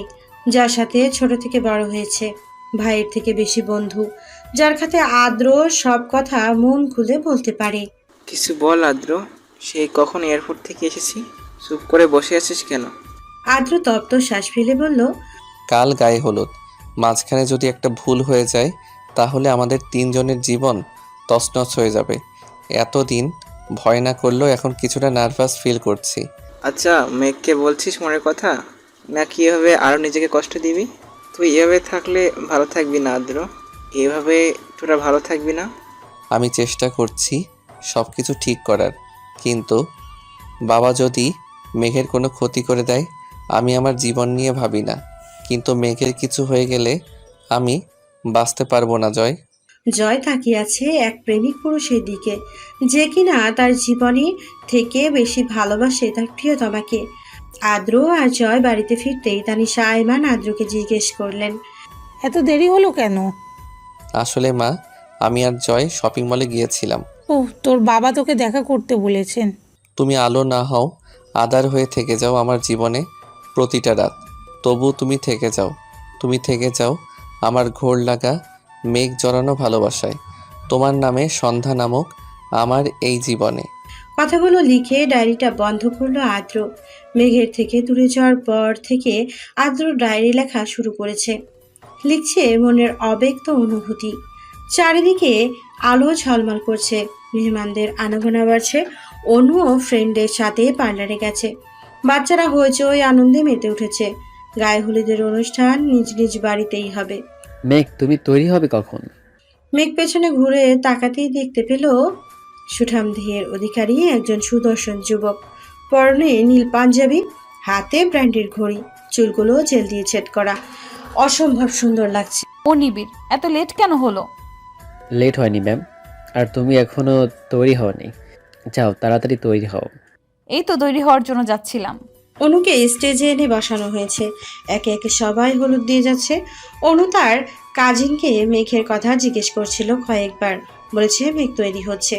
[SPEAKER 1] যার সাথে ছোট থেকে বড় হয়েছে, ভাইয়ের থেকে বেশি বন্ধু, যার কাছে আদ্র সব কথা মন খুলে বলতে পারে।
[SPEAKER 13] কিছু বল আদ্র, সেই কখন এয়ারপোর্ট থেকে এসেছি, চুপ করে বসে আছিস কেন?
[SPEAKER 1] আদ্র তপ্ত শ্বাস ফেলে বলল,
[SPEAKER 2] কাল গায়ে হলুদ, মাঝখানে যদি একটা ভুল হয়ে যায় তাহলে আমাদের তিনজনের জীবন তছনছ হয়ে যাবে। এতদিন ভয় না করলেও এখন কিছুটা নার্ভাস ফিল করছি।
[SPEAKER 13] আচ্ছা, মেঘকে বলছিস মনের কথা, নাকি এভাবে আরও নিজেকে কষ্ট দিবি? তুই এভাবে থাকলে ভালো থাকবি না আদ্র, এভাবে তোরা ভালো থাকবি না।
[SPEAKER 2] আমি চেষ্টা করছি সব কিছু ঠিক করার, কিন্তু বাবা যদি মেঘের কোনো ক্ষতি করে দেয়, আমি আমার জীবন নিয়ে ভাবি না, কিন্তু মেঘের কিছু হয়ে গেলে আমি বাঁচতে পারবো না। জয়
[SPEAKER 1] জয় তাকিয়ে আছে এক প্রেমিক পুরুষের দিকে, যে কিনা তার জীবনে থেকে বেশি ভালোবাসে তার প্রিয়তমাকে। আদ্র আর জয় বাড়িতে ফিরতেই তানিশা আয়মান আদ্রকে জিজ্ঞেস করলেন,
[SPEAKER 6] এত দেরি হলো কেন?
[SPEAKER 2] আসলে মা, আমি আর জয় শপিং মলে গিয়েছিলাম।
[SPEAKER 6] ও, তোর বাবা তোকে দেখা করতে বলেছেন।
[SPEAKER 2] তুমি আলো না হও, আধার হয়ে থেকে যাও আমার জীবনে প্রতিটা রাত, তবু তুমি থেকে যাও। তুমি থেকে যাও আমার ঘোর লাগা মেঘ জড়ানো ভালোবাসায়, তোমার নামে সন্ধ্যা নামক আমার এই জীবনে।
[SPEAKER 1] কথাগুলো লিখে ডায়েরিটা বন্ধ করলো আদ্র। মেঘের থেকে দূরে যাওয়ার পর থেকে আদ্র ডায়েরি লেখা শুরু করেছে। লিখছে মনের অব্যক্ত অনুভূতি। চারিদিকে আলো ঝলমল করছে, মেহমানদের আনাগোনা বাড়ছে। অনুও ফ্রেন্ডের সাথে পার্লারে গেছে। বাচ্চারা হইচই আনন্দে মেতে উঠেছে। গায়ে হলুদের অনুষ্ঠান নিজ নিজ বাড়িতেই হবে।
[SPEAKER 10] মেঘ, তুমি তৈরি হবে কখন?
[SPEAKER 1] মেঘ পেছনে ঘুরে তাকাতেই দেখতে পেল সুঠাম দেহের অধিকারী একজন সুদর্শন যুবক। পরনে নীল পাঞ্জাবি, হাতে ব্র্যান্ডের ঘড়ি, চুলগুলো জেল দিয়ে ছেট করা, অসম্ভব সুন্দর লাগছে।
[SPEAKER 5] ও নিবিড়, এত লেট কেন হলো?
[SPEAKER 10] লেট হয়নি ম্যাম, আর তুমি এখনো তৈরি হওনি। যাও তাড়াতাড়ি তৈরি হও।
[SPEAKER 5] এই তো তৈরি হওয়ার জন্য যাচ্ছিলাম।
[SPEAKER 1] অনুকে স্টেজে এনে বসানো হয়েছে। একে একে সবাই হলুদ দিয়ে যাচ্ছে। অনু তার কাজিনকে মেঘের কথা জিজ্ঞেস করছিল কয়েকবার। বলেছে মেঘ তৈরি হচ্ছে।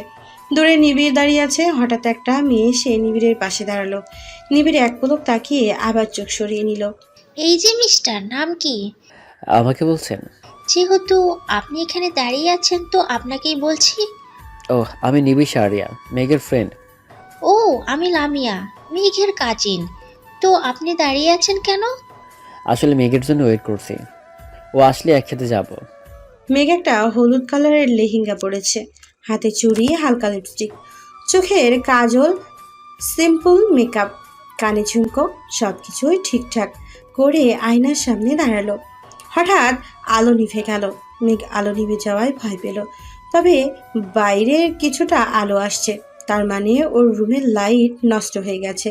[SPEAKER 1] দূরে নিবিড় দাঁড়িয়ে আছে। হঠাৎ একটা মেয়ে সে নিবিড়ের পাশে দাঁড়ালো। নিবিড় এক পলক তাকিয়ে আবার চোখ সরিয়ে নিল।
[SPEAKER 14] এই যে মিস্টার, নাম কি?
[SPEAKER 10] আমাকে বলছেন?
[SPEAKER 14] যেহেতু আপনি এখানে দাঁড়িয়ে আছেন তো আপনাকেই বলছি।
[SPEAKER 10] ও, আমি নিবিড় আরিয়া, মেঘের ফ্রেন্ড।
[SPEAKER 14] ও, আমি লামিয়া, মেঘের কাজিন। তো আপনি দাঁড়িয়ে আছেন কেন?
[SPEAKER 10] আসলে মেঘের জন্য ওয়েট করছি, ও আসলে একসাথে যাব।
[SPEAKER 1] মেঘ একটা হলুদ কালারের লেহেঙ্গা পরেছে, হাতে চুড়ি, হালকা লিপস্টিক, চোখের কাজল, সিম্পল মেকআপ, কানে ঝুমকো, সবকিছুই ঠিকঠাক করে আয়নার সামনে দাঁড়ালো। হঠাৎ আলো নিভে গেল। মেঘ আলো নিভে যাওয়ায় ভয় পেল। তবে বাইরে কিছুটা আলো আসছে, তার মানে ওর রুমের লাইট নষ্ট হয়ে গেছে।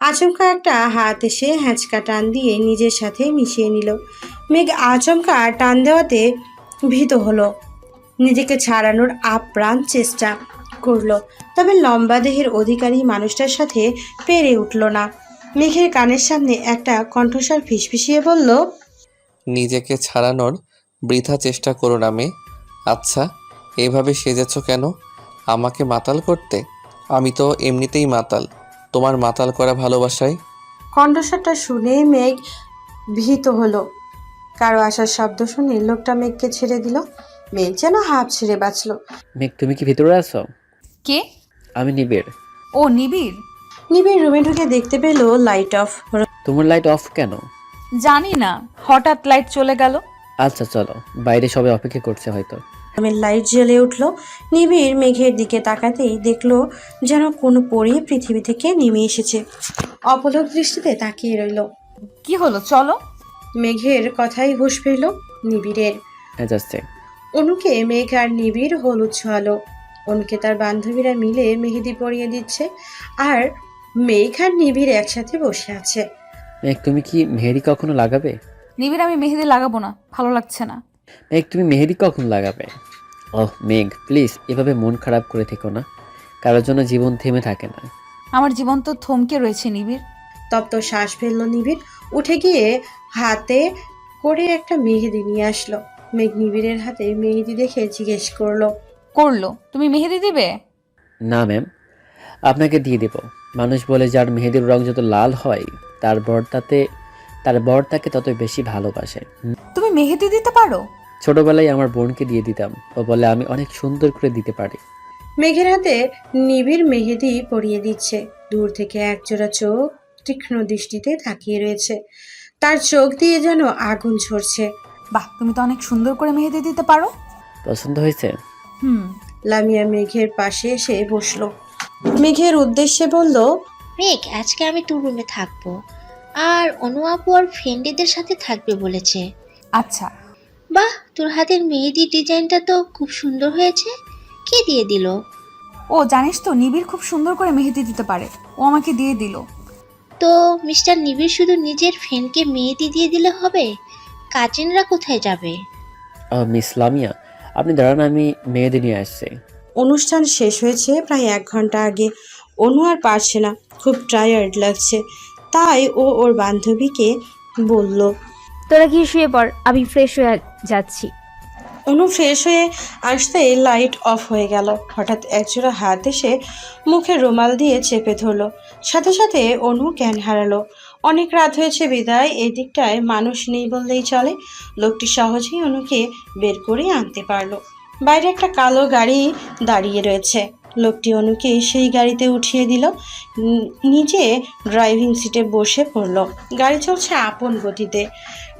[SPEAKER 1] আচমকা একটা হাত এসে হ্যাঁচকা টান দিয়ে নিজের সাথে মিশিয়ে নিল। মেঘ আচমকা টান দেওয়াতে ভীত হলো। নিজেকে ছাড়ানোর আপ্রাণ চেষ্টা করলো, তবে লম্বা দেহের অধিকারী মানুষটার সাথে পেরে উঠল না। মেঘের কানের সামনে একটা কণ্ঠস্বর ফিসফিসিয়ে বলল,
[SPEAKER 2] নিজেকে ছাড়ানোর বৃথা চেষ্টা করো না মেয়ে। আচ্ছা, এভাবে সেজেছ কেন? আমাকে মাতাল করতে? আমি তো এমনিতেই মাতাল, তোমার মাতাল করা ভালোবাসায়।
[SPEAKER 1] কণ্ঠস্বরটা শুনে মেঘ ভীত হলো। কারো আসার শব্দ শুনে লোকটা মেঘকে ছেড়ে দিল। মেঘ যেন হাঁপ ছেড়ে বাঁচল।
[SPEAKER 10] মেঘ, তুমি কি ভিতরে আছো?
[SPEAKER 5] কে?
[SPEAKER 10] আমি নিবিড়।
[SPEAKER 5] ও নিবিড়।
[SPEAKER 1] নিবিড় রুমে ঢুকে দেখতে পেল লাইট অফ।
[SPEAKER 10] তোমার লাইট অফ কেন?
[SPEAKER 5] জানি না, হঠাৎ লাইট চলে গেল।
[SPEAKER 10] আচ্ছা চলো, বাইরে সবাই অপেক্ষা করছে হয়তো।
[SPEAKER 1] রুমের লাইট জ্বলে উঠল। নিবিড় মেঘের দিকে তাকাতেই দেখলো যেন কোনো পরী পৃথিবী থেকে নেমে এসেছে। অপলক দৃষ্টিতে তাকিয়ে রইল।
[SPEAKER 5] কি হলো, চলো।
[SPEAKER 1] মেঘের কথাই হুঁশ ফিরল নিবিড়ের।
[SPEAKER 10] যাচ্ছে।
[SPEAKER 1] অনুকে মেঘ আর নিবিড় হলুদ ছোঁয়ালো। অনুকে তার বান্ধবীরা মিলে মেহেদি পরিয়ে দিচ্ছে, আর মেঘ আর নিবিড় একসাথে বসে আছে।
[SPEAKER 10] মেঘ, তুমি কি মেহেদি কখনো লাগাবে?
[SPEAKER 5] নিবিড়, আমি মেহেদি লাগাবো না, ভালো লাগছে না।
[SPEAKER 10] মেঘ, তুমি মেহেদি কখন লাগাবে? ওহ মেঘ, প্লিজ এভাবে মন খারাপ করে থেকো না, কারোর জন্য জীবন থেমে থাকে না।
[SPEAKER 5] আমার জীবন তো থমকে রয়েছে নিবিড়।
[SPEAKER 1] তপ্ত শ্বাস ফেললো নিবিড়। উঠে গিয়ে হাতে করে একটা মেহেদি নিয়ে আসলো। মেঘ নিবিড়ের হাতে মেহেদি দেখে জিজ্ঞেস করলো,
[SPEAKER 5] তুমি মেহেদি দিবে?
[SPEAKER 10] না ম্যাম, আপনাকে দিয়ে দেব। মানুষ বলে যার মেহেদির রং যত লাল হয় তার বর তাকে তত বেশি ভালোবাসে।
[SPEAKER 5] তুমি মেহেদি দিতে পারো?
[SPEAKER 10] ছোটবেলায় আমার বোনকে দিয়ে দিতাম, ও বলে আমি অনেক সুন্দর করে দিতে পারি।
[SPEAKER 1] মেঘের হাতে নিবিড় মেহেদি পরিয়ে দিচ্ছে। দূর থেকে একজোড়া চোখ তীক্ষ্ণ দৃষ্টিতে তাকিয়ে রয়েছে। তার চোখ দিয়ে যেন আগুন ঝরছে।
[SPEAKER 5] বাহ, তুমি তো অনেক সুন্দর করে মেহেদি দিতে পারো।
[SPEAKER 10] পছন্দ হয়েছে?
[SPEAKER 5] হুম।
[SPEAKER 1] লামিয়া মেঘের পাশে এসে বসলো। মেঘের উদ্দেশ্যে বলল,
[SPEAKER 14] মেঘ, আজকে আমি তোর রুমে থাকবো, আর অনু আপু আর ফ্রেন্ডদের সাথে থাকবে বলেছে।
[SPEAKER 5] আচ্ছা।
[SPEAKER 14] বাহ, তোর হাতের মেহেদির ডিজাইনটা তো খুব সুন্দর হয়েছে। কে দিয়ে দিল?
[SPEAKER 5] ও জানিস তো, নিবিড় খুব সুন্দর করে মেহেদি দিতে পারে, ও আমাকে দিয়ে দিল।
[SPEAKER 14] তো মিস্টার নিবিড় শুধু নিজের ফ্রেন্ডকে মেহেদি দিয়ে দিলে হবে? কাজিনরা কোথায় যাবে?
[SPEAKER 10] মিস লামিয়া, আপনি দাঁড়ান, আমি মেহেদি নিয়ে আসছি।
[SPEAKER 1] অনুষ্ঠান শেষ হয়েছে প্রায় 1 ঘন্টা আগে। অনু আর পারছে না, খুব টায়ার্ড লাগছে। তাই ও ওর বান্ধবীকে বলল,
[SPEAKER 4] তোরা কি শুয়ে পড়, আমি ফ্রেশ হয়ে যাচ্ছি।
[SPEAKER 1] অনু ফ্রেশ হয়ে আসতে লাইট অফ হয়ে গেল। হঠাৎ একজোড়া হাত এসে মুখে রুমাল দিয়ে চেপে ধরলো। সাথে সাথে অনু জ্ঞান হারালো। অনেক রাত হয়েছে বিদায় এই দিকটায় মানুষ নেই বললেই চলে। লোকটি সহজেই অনুকে বের করে আনতে পারলো। বাইরে একটা কালো গাড়ি দাঁড়িয়ে রয়েছে। লোকটি অনুকে সেই গাড়িতে উঠিয়ে দিল। নিজে ড্রাইভিং সিটে বসে পড়ল। গাড়ি চলছে আপন গতিতে।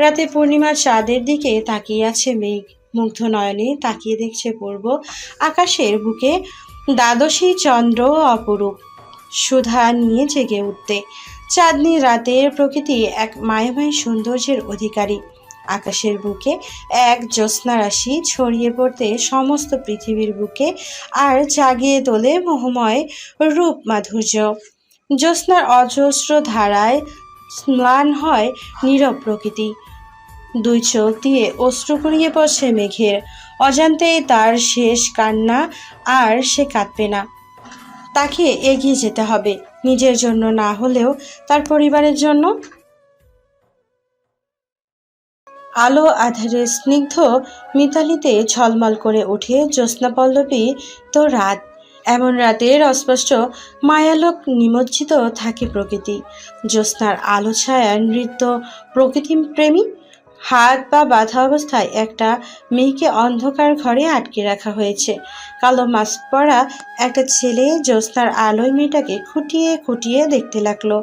[SPEAKER 1] রাতে পূর্ণিমার চাঁদের দিকে তাকিয়ে আছে মেঘ। মুগ্ধ নয়নে তাকিয়ে দেখছে পূর্ব আকাশের বুকে দ্বাদশী চন্দ্র অপরূপ সুধা নিয়ে জেগে উঠতে। চাঁদনি রাতের প্রকৃতি এক মায়াময় সৌন্দর্যের অধিকারী। আকাশের বুকে এক জ্যোৎস্না রাশি ছড়িয়ে পড়তে সমস্ত পৃথিবীর বুকে আর জাগিয়ে তোলে মোহময় রূপ মাধুর্য। জ্যোৎস্নার অজস্র ধারায় ম্লান হয় নীরব প্রকৃতি। 2 চোখ দিয়ে অশ্রু গড়িয়ে পড়ছে মেঘের। অজান্তেই তার শেষ কান্না, আর সে কাঁদবে না। তাকে এগিয়ে যেতে হবে, নিজের জন্য না হলেও তার পরিবারের জন্য। আলো আধারে স্নিগ্ধ মিতালিতে ঝলমল করে ওঠে জ্যোৎস্না পল্লবী তো রাত। এমন রাতের অস্পষ্ট মায়ালোক নিমজ্জিত থাকে প্রকৃতি। জ্যোৎস্নার আলো ছায়ার নৃত্য প্রকৃতি প্রেমী। হাত পা বাঁধা অবস্থায় একটা মেয়েকে অন্ধকার ঘরে আটকে রাখা হয়েছে। কালো মাস্ক পরা একটা ছেলে জ্যোৎস্নার আলোয় মেয়েটাকে খুঁটিয়ে খুঁটিয়ে দেখতে লাগলো।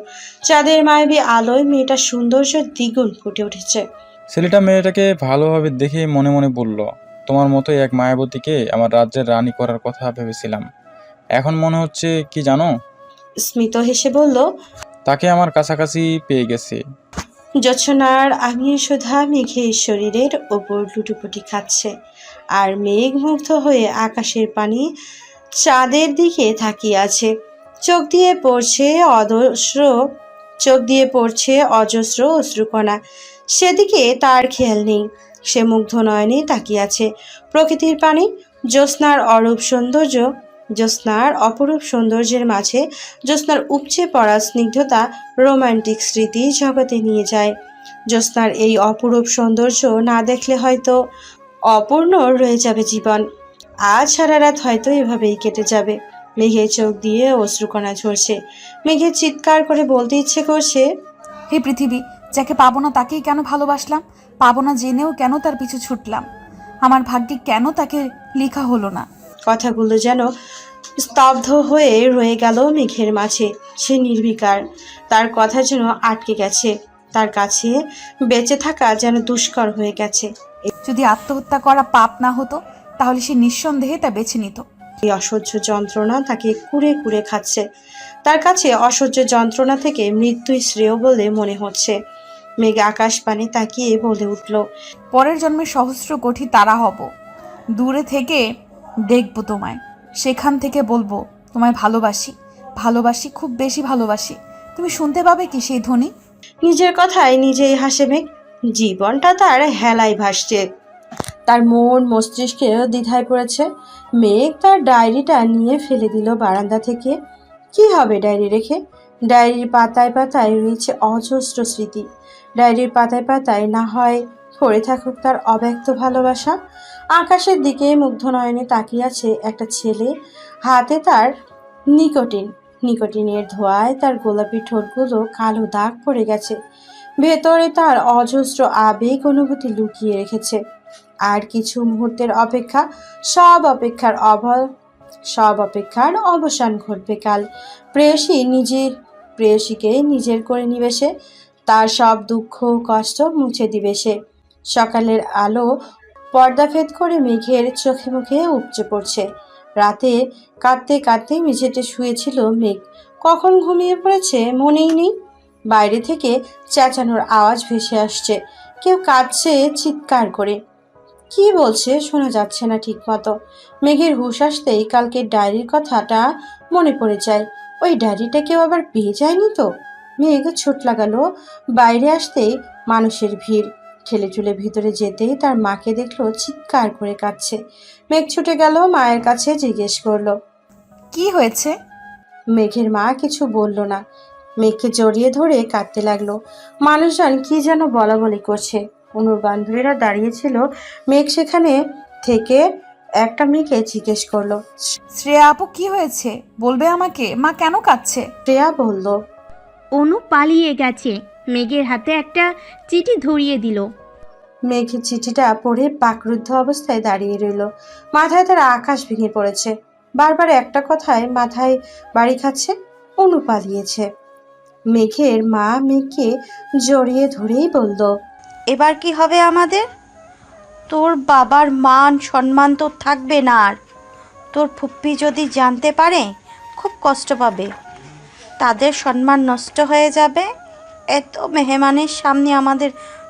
[SPEAKER 1] চাঁদের মায়াবী আলোয় মেয়েটার সৌন্দর্য দ্বিগুণ ফুটে উঠেছে।
[SPEAKER 11] ছেলেটা মেয়েটাকে ভালোভাবে দেখে মনে মনে বলল, তোমার মতোই এক মায়াবতীকে আমার রাজ্যের রানী করার কথা ভেবেছিলাম। এখন মনে হচ্ছে কি জানো?
[SPEAKER 1] স্মিত হেসে বলল,
[SPEAKER 11] তাকে আমার কাছাকাছি পেয়ে গেছে।
[SPEAKER 1] জোছনার আমির সুধা মেঘের শরীরের ওপর লুটোপুটি খাচ্ছে। আর মেঘ মুগ্ধ হয়ে আকাশের পানি চাঁদের দিকে তাকিয়ে আছে। চোখ দিয়ে পড়ছে অজস্র অশ্রুকণা। সেদিকে তার খেয়াল নেই। সে মুগ্ধ নয়নে তাকিয়ে আছে প্রকৃতির পানি। জ্যোৎস্নার অপরূপ সৌন্দর্যের মাঝে জ্যোৎস্নার উপচে পড়া স্নিগ্ধতা রোমান্টিক স্মৃতি জগতে নিয়ে যায়। জ্যোৎস্নার এই অপরূপ সৌন্দর্য না দেখলে হয়তো অপূর্ণ রয়ে যাবে জীবন। আজ সারা রাত হয়তো এভাবেই কেটে যাবে। মেঘের চোখ দিয়ে অশ্রুকণা ঝরছে। মেঘের চিৎকার করে বলতে ইচ্ছে করছে,
[SPEAKER 5] হে পৃথিবী, যাকে পাবো না তাকেই কেন ভালোবাসলাম? পাবো না জেনেও কেন তার পিছু ছুটলাম? আমার ভাগ্যে কেন তাকে লেখা হলো না?
[SPEAKER 1] কথাগুলো যেন স্তব্ধ হয়ে রয়ে গেল মেঘের মাঝে। সে নির্বিকার। তার কথা যেন আটকে গেছে। তার কাছে বেঁচে থাকা যেন দুষ্কর হয়ে গেছে।
[SPEAKER 5] যদি আত্মহত্যা করা পাপ না হতো, তাহলে সে নিঃসন্দেহে তা বেছে নিত।
[SPEAKER 1] এই অসহ্য যন্ত্রণা তাকে কুড়ে কুড়ে খাচ্ছে। তার কাছে অসহ্য যন্ত্রণা থেকে মৃত্যুই শ্রেয় বলে মনে হচ্ছে। মেঘ আকাশ পানে তাকিয়ে বলে উঠল,
[SPEAKER 5] পরের জন্মে সহস্র কোটি তারা হব, দূরে থেকে দেখব তোমায়, সেখান থেকে বলবো তোমায় ভালোবাসি, ভালোবাসি, খুব বেশি ভালোবাসি। তুমি শুনতে পাবে কি সেই ধ্বনি?
[SPEAKER 1] নিজের কথায় নিজেই হাসে মেঘ। জীবনটা তার হেলায় ভাসছে। তার মন মস্তিষ্কে দ্বিধায় পড়েছে। মেঘ তার ডায়েরিটা নিয়ে ফেলে দিল বারান্দা থেকে। কি হবে ডায়েরি রেখে? ডায়েরির পাতায় পাতায় রয়েছে অজস্র স্মৃতি। ডায়েরির পাতায় পাতায় না হয় পড়ে থাকুক তার অব্যক্ত ভালোবাসা। আকাশের দিকে মুগ্ধ নয়নে তাকিয়ে আছে একটা ছেলে। হাতে তার নিকোটিনের ধোঁয়ায় তার গোলাপি ঠোঁটগুলো কালো দাগ পড়ে গেছে। ভেতরে তার অজস্র আবেগ অনুভূতি লুকিয়ে রেখেছে। আর কিছু মুহূর্তের অপেক্ষা, সব অপেক্ষার অবসান ঘটবে কাল। প্রেয়সীকে নিজের করে নিবে সে। তার সব দুঃখ কষ্ট মুছে দিবে সে। সকালের আলো পর্দা ভেদ করে মেঘের চোখে মুখে উপচে পড়ছে। রাতে কাঁদতে কাঁদতে মেঝেতে শুয়েছিল মেঘ। কখন ঘুমিয়ে পড়েছে মনেই নেই। বাইরে থেকে চেঁচানোর আওয়াজ ভেসে আসছে, কেউ কাঁদছে চিৎকার করে। কি বলছে শোনা যাচ্ছে না ঠিক মতো। মেঘের হুঁশ আসতেই কালকের ডায়েরির কথাটা মনে পড়ে যায়। ওই ডায়েরিটা কেউ আবার পেয়ে যায়নি তো? মেঘ ছুট লাগালো। বাইরে আসতেই মানুষের ভিড়। ঠেলে ঠুলে ভিতরে যেতেই তার মাকে দেখলো চিৎকার করে কাঁদছে। মেঘ ছুটে গেল মায়ের কাছে, জিজ্ঞেস করলো।
[SPEAKER 5] কি হয়েছে?
[SPEAKER 1] মেঘের মা কিছু বলল না। মেঘকে জড়িয়ে ধরে কাঁদতে লাগলো। মানুষজন কি যেন বলা বলি করছে। অনুর বান্ধবীরা দাঁড়িয়েছিল। মেঘ সেখানে থেকে একটা মেয়েকে জিজ্ঞেস করলো।
[SPEAKER 5] শ্রেয়া আপু কি হয়েছে বলবে আমাকে? মা কেন কাঁদছে?
[SPEAKER 1] শ্রেয়া বলল,
[SPEAKER 15] অনু পালিয়ে গেছে। মেঘের হাতে একটা চিঠি ধরিয়ে দিল।
[SPEAKER 1] মেঘ চিঠিটা পড়ে বাকরুদ্ধ অবস্থায় দাঁড়িয়ে রইল। মাথায় তার আকাশ ভেঙে পড়েছে। বারবার একটা কথায় মাথায় বাড়ি খাচ্ছে, অনু পালিয়েছে। মেঘের মা মেঘকে জড়িয়ে ধরেই বলল,
[SPEAKER 3] এবার কি হবে আমাদের? তোর বাবার মান সম্মান তো থাকবে না আর। তোর ফুপ্পি যদি জানতে পারে খুব কষ্ট পাবে, তাদের সম্মান নষ্ট হয়ে যাবে। এত মেহমানের সামনে আমাদের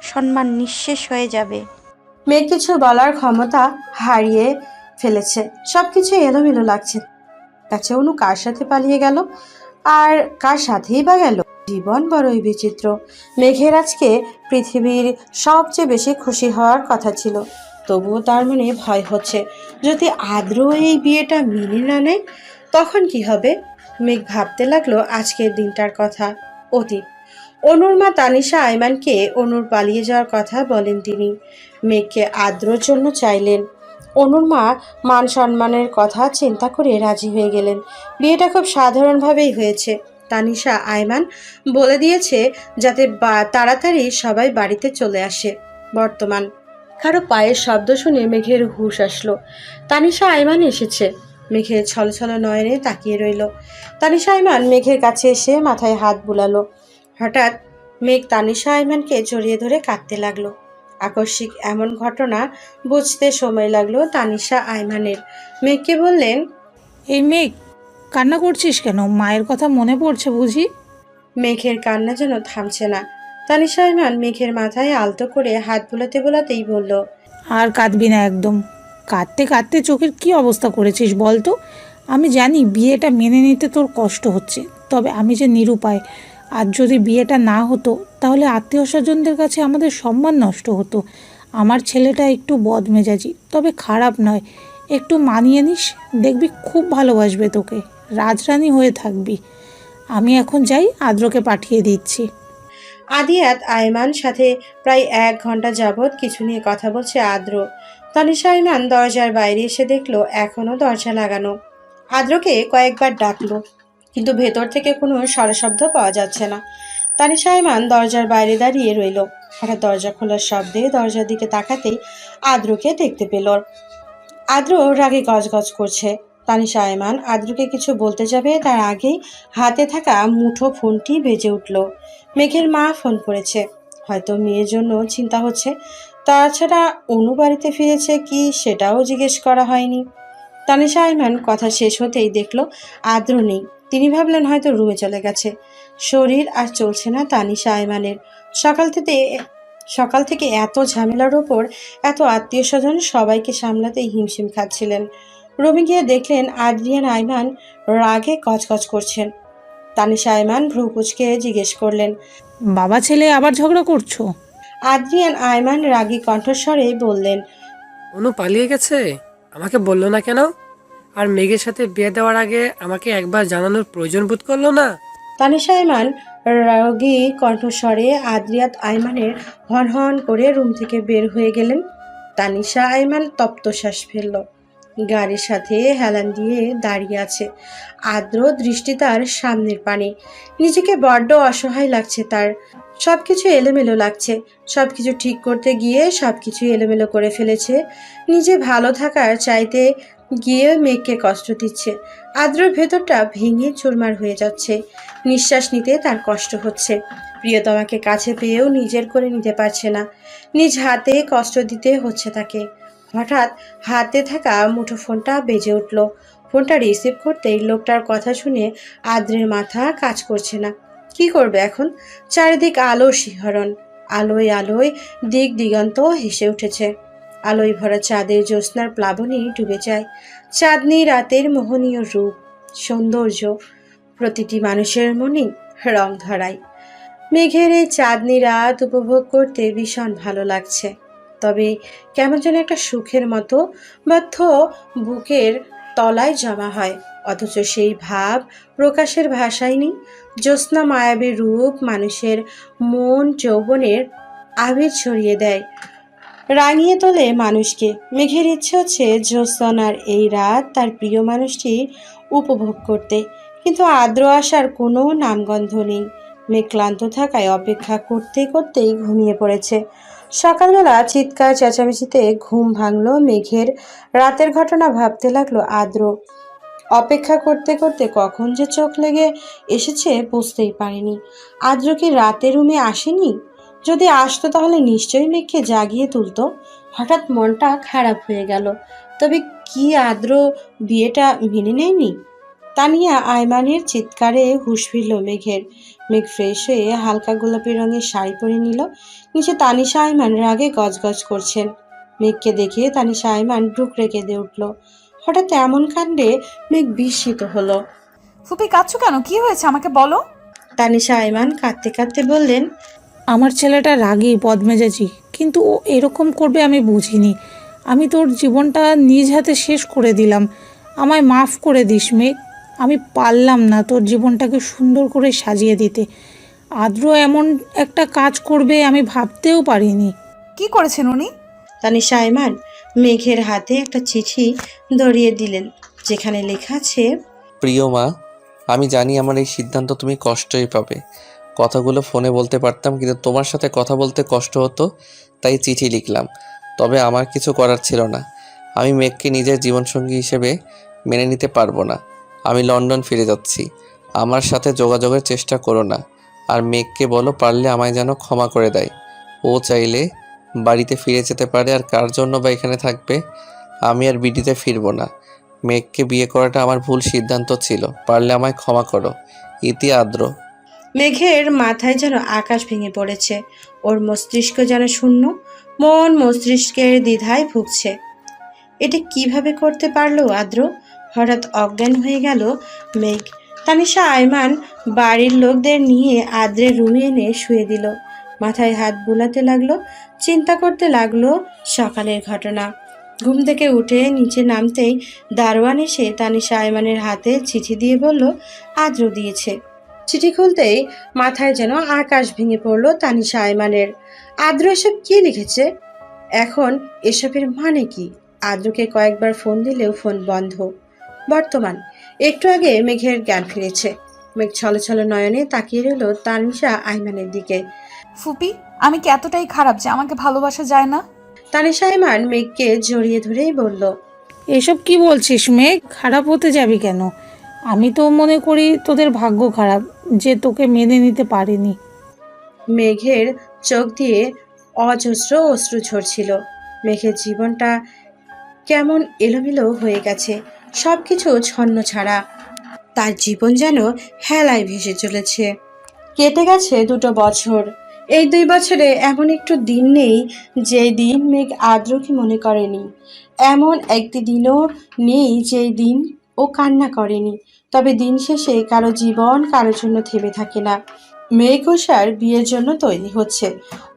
[SPEAKER 3] সম্মান নিঃশেষ হয়ে যাবে।
[SPEAKER 1] মেঘ কিছু বলার ক্ষমতা হারিয়ে ফেলেছে। সবকিছু এলোমেলো লাগছে। কাছে অনু কার সাথে পালিয়ে গেল, আর কার সাথেই বা গেল? জীবন বড়ই বিচিত্র। মেঘের আজকে পৃথিবীর সবচেয়ে বেশি খুশি হওয়ার কথা ছিল, তবুও তার মনে ভয় হচ্ছে। যদি আদ্র এই বিয়েটা মেনে না নেয় তখন কি হবে? মেঘ ভাবতে লাগলো আজকের দিনটার কথা। অতীত। অনুর মা তানিশা আইমানকে অনুর পালিয়ে যাওয়ার কথা বলেন তিনি। মেঘকে আদ্রর জন্য চাইলেন। অনুর মা মান সম্মানের কথা চিন্তা করে রাজি হয়ে গেলেন। বিয়েটা খুব সাধারণভাবেই হয়েছে। তানিশা আইমান বলে দিয়েছে যাতে তাড়াতাড়ি সবাই বাড়িতে চলে আসে। বর্তমান কারো পায়ের শব্দ শুনে মেঘের হুঁশ আসলো। তানিশা আইমান এসেছে। মেঘের ছলছল নয়নে তাকিয়ে রইল। তানিশা আইমান মেঘের কাছে এসে মাথায় হাত বুলালো। হঠাৎ মেঘ তানিশা আইমানকে জড়িয়ে ধরে কাঁদতে লাগলো। আকস্মিক এমন ঘটনা বুঝতে সময় লাগলো তানিশা আইমানের। মেঘকে বললেন,
[SPEAKER 6] এই মেঘ, কান্না করছিস কেন? মায়ের কথা মনে পড়ছে বুঝি?
[SPEAKER 1] মেঘের কান্না যেন থামছে না। তানিশা আইমান মেঘের মাথায় আলতো করে হাত বুলাতে বুলাতেই বলল,
[SPEAKER 6] আর কাঁদবি না একদম। কাঁদতে কাঁদতে চোখের কি অবস্থা করেছিস বল তো? আমি জানি বিয়েটা মেনে নিতে তোর কষ্ট হচ্ছে, তবে আমি যে নিরুপায়। আর যদি বিয়েটা না হতো তাহলে আত্মীয় স্বজনদের কাছে আমাদের সম্মান নষ্ট হতো। আমার ছেলেটা একটু বদমেজাজি, তবে খারাপ নয়। একটু মানিয়ে নিস, দেখবি খুব ভালোবাসবে তোকে। রাজরানী হয়ে থাকবি। আমি এখন যাই, আদ্রকে পাঠিয়ে দিচ্ছি।
[SPEAKER 1] আদিয়াত আইমান সাথে প্রায় 1 ঘন্টা যাবৎ কিছু নিয়ে কথা বলছে আদ্র। তানিশা আইমান দরজার বাইরে এসে দেখলো এখনো দরজা লাগানো। আদ্রকে কয়েকবার ডাকলো, কিন্তু ভেতর থেকে কোনো সাড়াশব্দ পাওয়া যাচ্ছে না। তানিশা আইমান দরজার বাইরে দাঁড়িয়ে রইল। হঠাৎ দরজা খোলার শব্দে দরজার দিকে তাকাতেই আদ্রকে দেখতে পেল। আদ্র রাগে গজগজ করছে। তানিশা আইমান আদ্রকে কিছু বলতে যাবে তার আগেই হাতে থাকা মুঠো ফোনটি বেজে উঠল। মেঘের মা ফোন করেছে। হয়তো মেয়ের জন্য চিন্তা হচ্ছে। তাছাড়া অনু বাড়িতে ফিরেছে কি সেটাও জিজ্ঞেস করা হয়নি। তানিশা আইমান কথা শেষ হতেই দেখলো আদ্র নেই। তিনি ভাবলেন হয়তো রুমে চলে গেছে। শরীর আর চলছে না তানিশা আইমানের। সকাল থেকে এত ঝামেলার ওপর এত আত্মীয় স্বজন সবাইকে সামলাতেই হিমশিম খাচ্ছিলেন। রুমে গিয়ে দেখলেন আদ্রিয়ান আইমান রাগে কচকচ করছেন। তানিশা আইমান ভ্রু কুঁচকে জিজ্ঞেস করলেন,
[SPEAKER 6] বাবা ছেলে আবার ঝগড়া করছো?
[SPEAKER 1] আদ্রিয়ান আইমান রাগী কণ্ঠস্বরে বললেন,
[SPEAKER 12] অনু পালিয়ে গেছে, আমাকে বললো না কেন? আর মেঘের সাথে বিয়ে দেওয়ার আগে আমাকে একবার জানানোর প্রয়োজন বোধ করলো না?
[SPEAKER 1] তানিশা আইমান রাগী কণ্ঠস্বরে আদ্রিয়াত আইমানের হন হন করে রুম থেকে বের হয়ে গেলেন। তানিশা আইমান তপ্তশ্বাস ফেলল। গাড়ির সাথে হেলান দিয়ে দাঁড়িয়ে আছে। আদ্র দৃষ্টি তার সামনের পানে। নিজেকে বড্ড অসহায় লাগছে তার। সবকিছু এলোমেলো লাগছে। সবকিছু ঠিক করতে গিয়ে সবকিছু এলোমেলো করে ফেলেছে। নিজে ভালো থাকার চাইতে গিয়ে মেঘকে কষ্ট দিচ্ছে। আদ্রর ভেতরটা ভেঙে চুরমার হয়ে যাচ্ছে। নিঃশ্বাস নিতে তার কষ্ট হচ্ছে। প্রিয়তমাকে কাছে পেয়েও নিজের করে নিতে পারছে না, নিজ হাতে কষ্ট দিতে হচ্ছে তাকে। হঠাৎ হাতে থাকা মুঠোফোনটা বেজে উঠল। ফোনটা রিসিভ করতেই লোকটার কথা শুনে আদ্রের মাথা কাজ করছে না। কি করবে এখন? চারিদিক আলোর শিহরণ, আলোয় আলোয় দিক দিগন্ত হেসে উঠেছে। আলোয় ভরা চাঁদের জ্যোৎস্নার প্লাবনে ডুবে যায়। চাঁদনি রাতের মোহনীয় রূপ, সৌন্দর্য প্রতিটি মানুষের মনে রং ধরায়। মেঘের এই চাঁদনি রাত উপভোগ করতে ভীষণ ভালো লাগছে। তবে কেমন যেন একটা সুখের মতো ব্যর্থ বুকের তলায় জমা হয়, অথচ সেই ভাব প্রকাশের ভাষাই নেই। জ্যোৎস্না মায়াবী রূপ মানুষের মন যৌবনের আবির ছড়িয়ে দেয়, রাঙিয়ে তোলে মানুষকে। মেঘের ইচ্ছে হচ্ছে জ্যোৎস্নার এই রাত তার প্রিয় মানুষটি উপভোগ করতে, কিন্তু আদ্র আসার কোনো নামগন্ধ নেই। মেঘ ক্লান্ত থাকায় অপেক্ষা করতে করতেই ঘুমিয়ে পড়েছে। সকালবেলা চিৎকার চেঁচামেচিতে ঘুম ভাঙল মেঘের। রাতের ঘটনা ভাবতে লাগলো আদ্র। অপেক্ষা করতে করতে কখন যে চোখ লেগে এসেছে বুঝতেই পারেনি। আদ্র কি রাতে রুমে আসেনি? যদি আসতো তাহলে নিশ্চয়ই মেঘকে জাগিয়ে তুলতো। হঠাৎ মনটা খারাপ হয়ে গেল। তবে কি আদ্র বিয়েটা মেনে নেয়নি? তানিয়া আয়মানের চিৎকারে হুঁশ ফিরল মেঘের। মেঘ ফ্রেশ হয়ে হালকা গোলাপি রঙের শাড়ি পরে নিল। নিচে তানিশা আয়মান রাগে গজগজ করছেন। মেঘকে দেখে তানিশা আয়মান ডুকরে কেঁদে উঠল। হঠাৎ এমন কাণ্ডে মেঘ বিস্মিত হলো।
[SPEAKER 5] ফুপি কাঁদছো কেন? কি হয়েছে আমাকে বলো।
[SPEAKER 1] তানিশা আয়মান কাঁদতে কাঁদতে বললেন,
[SPEAKER 6] আমার ছেলেটা রাগী বদমেজাজি, কিন্তু ও এরকম করবে আমি বুঝিনি। আমি তোর জীবনটা নিজ হাতে শেষ করে দিলাম। আমায় মাফ করে দিস মেঘ। আমি পারলাম না তোর জীবনটাকে সুন্দর করে সাজিয়ে দিতে। আদ্র এমন একটা কাজ করবে আমি ভাবতেও পারিনি।
[SPEAKER 5] কি করেছেন উনি?
[SPEAKER 1] তানিশা আয়মান মেঘের হাতে একটা চিঠি ধরিয়ে দিলেন, যেখানে লেখা আছে,
[SPEAKER 2] প্রিয় মা, আমি জানি আমার এই সিদ্ধান্ত তুমি কষ্টই পাবে। কথাগুলো ফোনে বলতে পারতাম, কিন্তু তোমার সাথে কথা বলতে কষ্ট হতো, তাই চিঠি লিখলাম। তবে আমার কিছু করার ছিল না। আমি মেঘকে নিজের জীবনসঙ্গী হিসেবে মেনে নিতে পারবো না। আমি লন্ডন ফিরে যাচ্ছি। আমার সাথে যোগাযোগের চেষ্টা করো না। আর মেঘকে বলো পারলে আমায় যেন ক্ষমা করে দেয়। ও চাইলে বাড়িতে ফিরে যেতে পারে, আর কার জন্য বা এখানে থাকবে। আমি আর বিডিতে ফিরবো না। মেঘকে বিয়ে করাটা আমার ভুল সিদ্ধান্ত ছিল। পারলে আমায় ক্ষমা করো। ইতি আদ্র।
[SPEAKER 1] মেঘের মাথায় যেন আকাশ ভেঙে পড়েছে। ওর মস্তিষ্ক যেন শূন্য, মন মস্তিষ্কের দ্বিধায় ভুগছে। এটা কিভাবে করতে পারলো আদ্র? হঠাৎ অজ্ঞান হয়ে গেল মেঘ। তানিশা আয়মান বাড়ির লোকদের নিয়ে আদ্রের রুমে এনে শুয়ে দিল। মাথায় হাত বুলাতে লাগলো, চিন্তা করতে লাগলো সকালের ঘটনা। ঘুম থেকে উঠে নিচে নামতেই দারোয়ান এসে তানিশা আয়মানের হাতে চিঠি দিয়ে বলল, আদ্র দিয়েছে। চিঠি খুলতেই মাথায় যেন আকাশ ভেঙে পড়ল তানিশা আয়মানের। আদ্র এসব কি লিখেছে? এখন এসবের মানে কি? আদ্রকে কয়েকবার ফোন দিলেও ফোন বন্ধ। বর্তমান একটু আগে মেঘের জ্ঞান ফিরেছে। মেঘ ছলো ছলো নয়নে তাকিয়ে রইল তানিশা আয়মানের দিকে।
[SPEAKER 5] ফুপি, আমি কি এতটাই খারাপ যে আমাকে ভালোবাসা যায় না?
[SPEAKER 1] তানিশা আয়মান মেঘকে জড়িয়ে ধরেই বলল,
[SPEAKER 6] এসব কি বলছিস মেঘ? খারাপ হতে যাবি কেন? আমি তো মনে করি তোদের ভাগ্য খারাপ যে তোকে মেনে নিতে পারেনি।
[SPEAKER 1] মেঘের চোখ দিয়ে অজস্র অশ্রু ঝরছিল। মেঘের জীবনটা কেমন এলোমেলো হয়ে গেছে, সবকিছু ছন্ন ছাড়া। তার জীবন যেন হেলায় ভেসে চলেছে। কেটে গেছে 2 বছর। এই 2 বছরে এমন একটু দিন নেই যে দিন মেঘ আদ্রকে মনে করেনি। এমন একটি দিনও নেই যেই দিন ও কান্না করেনি। তবে দিন শেষে কারো জীবন কারো জন্য থেমে থাকে না। মেঘ উষার বিয়ের জন্য তৈরি হচ্ছে।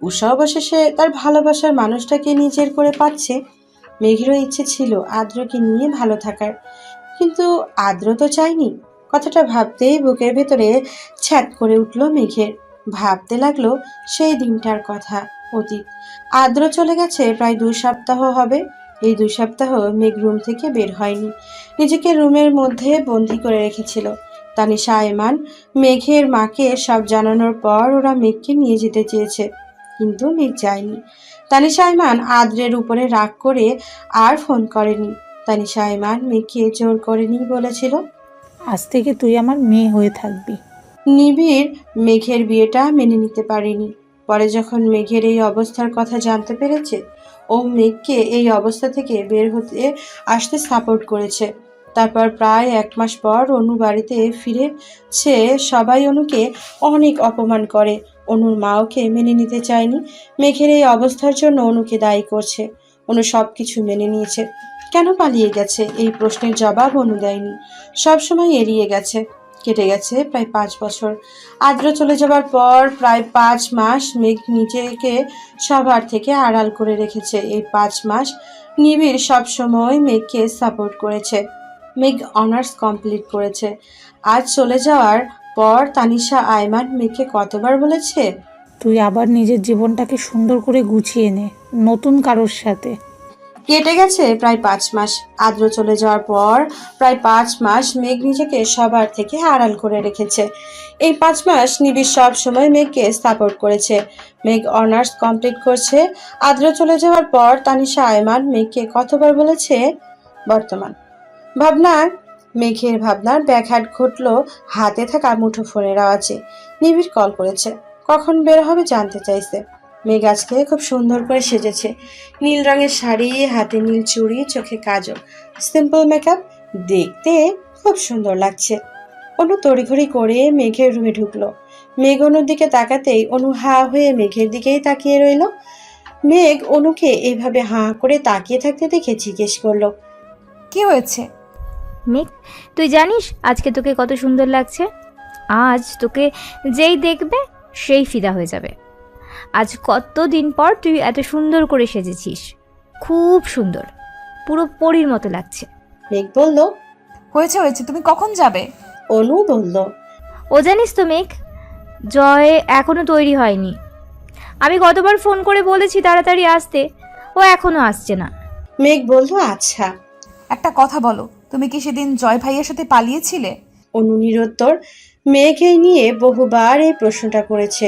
[SPEAKER 1] উষা অবশেষে তার ভালোবাসার মানুষটাকে নিজের করে পাচ্ছে। মেঘেরও ইচ্ছে ছিল আদ্রকে নিয়ে ভালো থাকার, কিন্তু আদ্র তো চায়নি। কথাটা ভাবতেই বুকের ভেতরে ছ্যাদ করে উঠল মেঘের। ভাবতে লাগলো সেই দিনটার কথা, অতীত। আদ্র চলে গেছে প্রায় 2 সপ্তাহ হবে। এই 2 সপ্তাহ মেঘ রুম থেকে বের হয়নি, নিজেকে রুমের মধ্যে বন্দি করে রেখেছিল। তানিশা আয়মান মেঘের মাকে সব জানানোর পর ওরা মেঘকে নিয়ে যেতে চেয়েছে, কিন্তু মেঘ যায়নি। তানিশা আয়মান আদ্রের উপরে রাগ করে আর ফোন করেনি। তানিশা আয়মান মেঘকে জোর করে নিয়ে বলেছিল,
[SPEAKER 6] আজ থেকে তুই আমার মেয়ে হয়ে থাকবি।
[SPEAKER 1] নিবিড় মেঘের বিয়েটা মেনে নিতে পারেনি। পরে যখন মেঘের এই অবস্থার কথা জানতে পেরেছে, ও মেঘকে এই অবস্থা থেকে বের হতে আসতে সাপোর্ট করেছে। তারপর প্রায় 1 মাস পর অনু বাড়িতে ফিরেছে। সবাই অনুকে অনেক অপমান করে। অনুর মা ওকে মেনে নিতে চায়নি। মেঘের এই অবস্থার জন্য অনুকে দায়ী করছে। অনু সব কিছু মেনে নিয়েছে। কেন পালিয়ে গেছে এই প্রশ্নের জবাব অনু দেয়নি, সবসময় এড়িয়ে গেছে। কেটে গেছে প্রায় 5 বছর। আদ্র চলে যাবার পর প্রায় 5 মাস মেঘ নিজেকে সবার থেকে আড়াল করে রেখেছে। এই 5 মাস নিবিড় সবসময় মেঘকে সাপোর্ট করেছে। মেঘ অনার্স কমপ্লিট করেছে। আজ চলে যাওয়ার পর তানিশা আয়মান মেঘকে কতবার বলেছে,
[SPEAKER 6] তুই আবার নিজের জীবনটাকে সুন্দর করে গুছিয়ে নে নতুন কারোর সাথে।
[SPEAKER 1] কেটে গেছে প্রায় 5 মাস। আদ্র চলে যাওয়ার পর প্রায় 5 মাস মেঘ নিজেকে সবার থেকে আড়াল করে রেখেছে। এই 5 মাস নিবিড় সব সময় মেঘকে সাপোর্ট করেছে। মেঘ অনার্স কমপ্লিট করছে। আদ্র চলে যাওয়ার পর তানিশা আয়মান মেঘকে কতবার বলেছে। বর্তমান ভাবনার ব্যাঘাত ঘটল হাতে থাকা মুঠো ফোনের আওয়াজে। নিবিড় কল করেছে, কখন বের হবে জানতে চাইছে। মেঘ আজকে খুব সুন্দর করে সেজেছে। নীল রঙের শাড়ি, হাতে নীল চুড়ি, চোখে কাজল, সিম্পল মেকআপ, দেখতে খুব সুন্দর লাগছে। অনু তড়িঘড়ি করে মেঘের রুমে ঢুকলো। মেঘ অনুর দিকে তাকাতেই অনু হা হয়ে মেঘের দিকেই তাকিয়ে রইল। মেঘ অনুকে এইভাবে হাঁ করে তাকিয়ে থাকতে দেখে জিজ্ঞেস করলো,
[SPEAKER 5] কি হয়েছে?
[SPEAKER 4] মেঘ, তুই জানিস আজকে তোকে কত সুন্দর লাগছে? আজ তোকে যেই দেখবে সেই ফিদা হয়ে যাবে। আজ কতদিন পর তুই এত সুন্দর করে সেজেছিস, খুব সুন্দর, পুরো পরীর মতো লাগছে।
[SPEAKER 1] মেঘ বলল,
[SPEAKER 5] হয়েছে হয়েছে, তুমি কখন যাবে?
[SPEAKER 1] অনু বলল,
[SPEAKER 4] ও জানিস তো মেঘ, জয় এখনো তৈরি হয়নি। আমি কতবার ফোন করে বলেছি তাড়াতাড়ি আসতে, ও এখনো আসছে না।
[SPEAKER 1] মেঘ বলল, আচ্ছা।
[SPEAKER 5] একটা কথা বলো, তুমি কি সেদিন জয় ভাইয়ের সাথে পালিয়েছিলে?
[SPEAKER 1] অনু নিরুত্তর। মেঘ এই নিয়ে বহুবার এই প্রশ্নটা করেছে,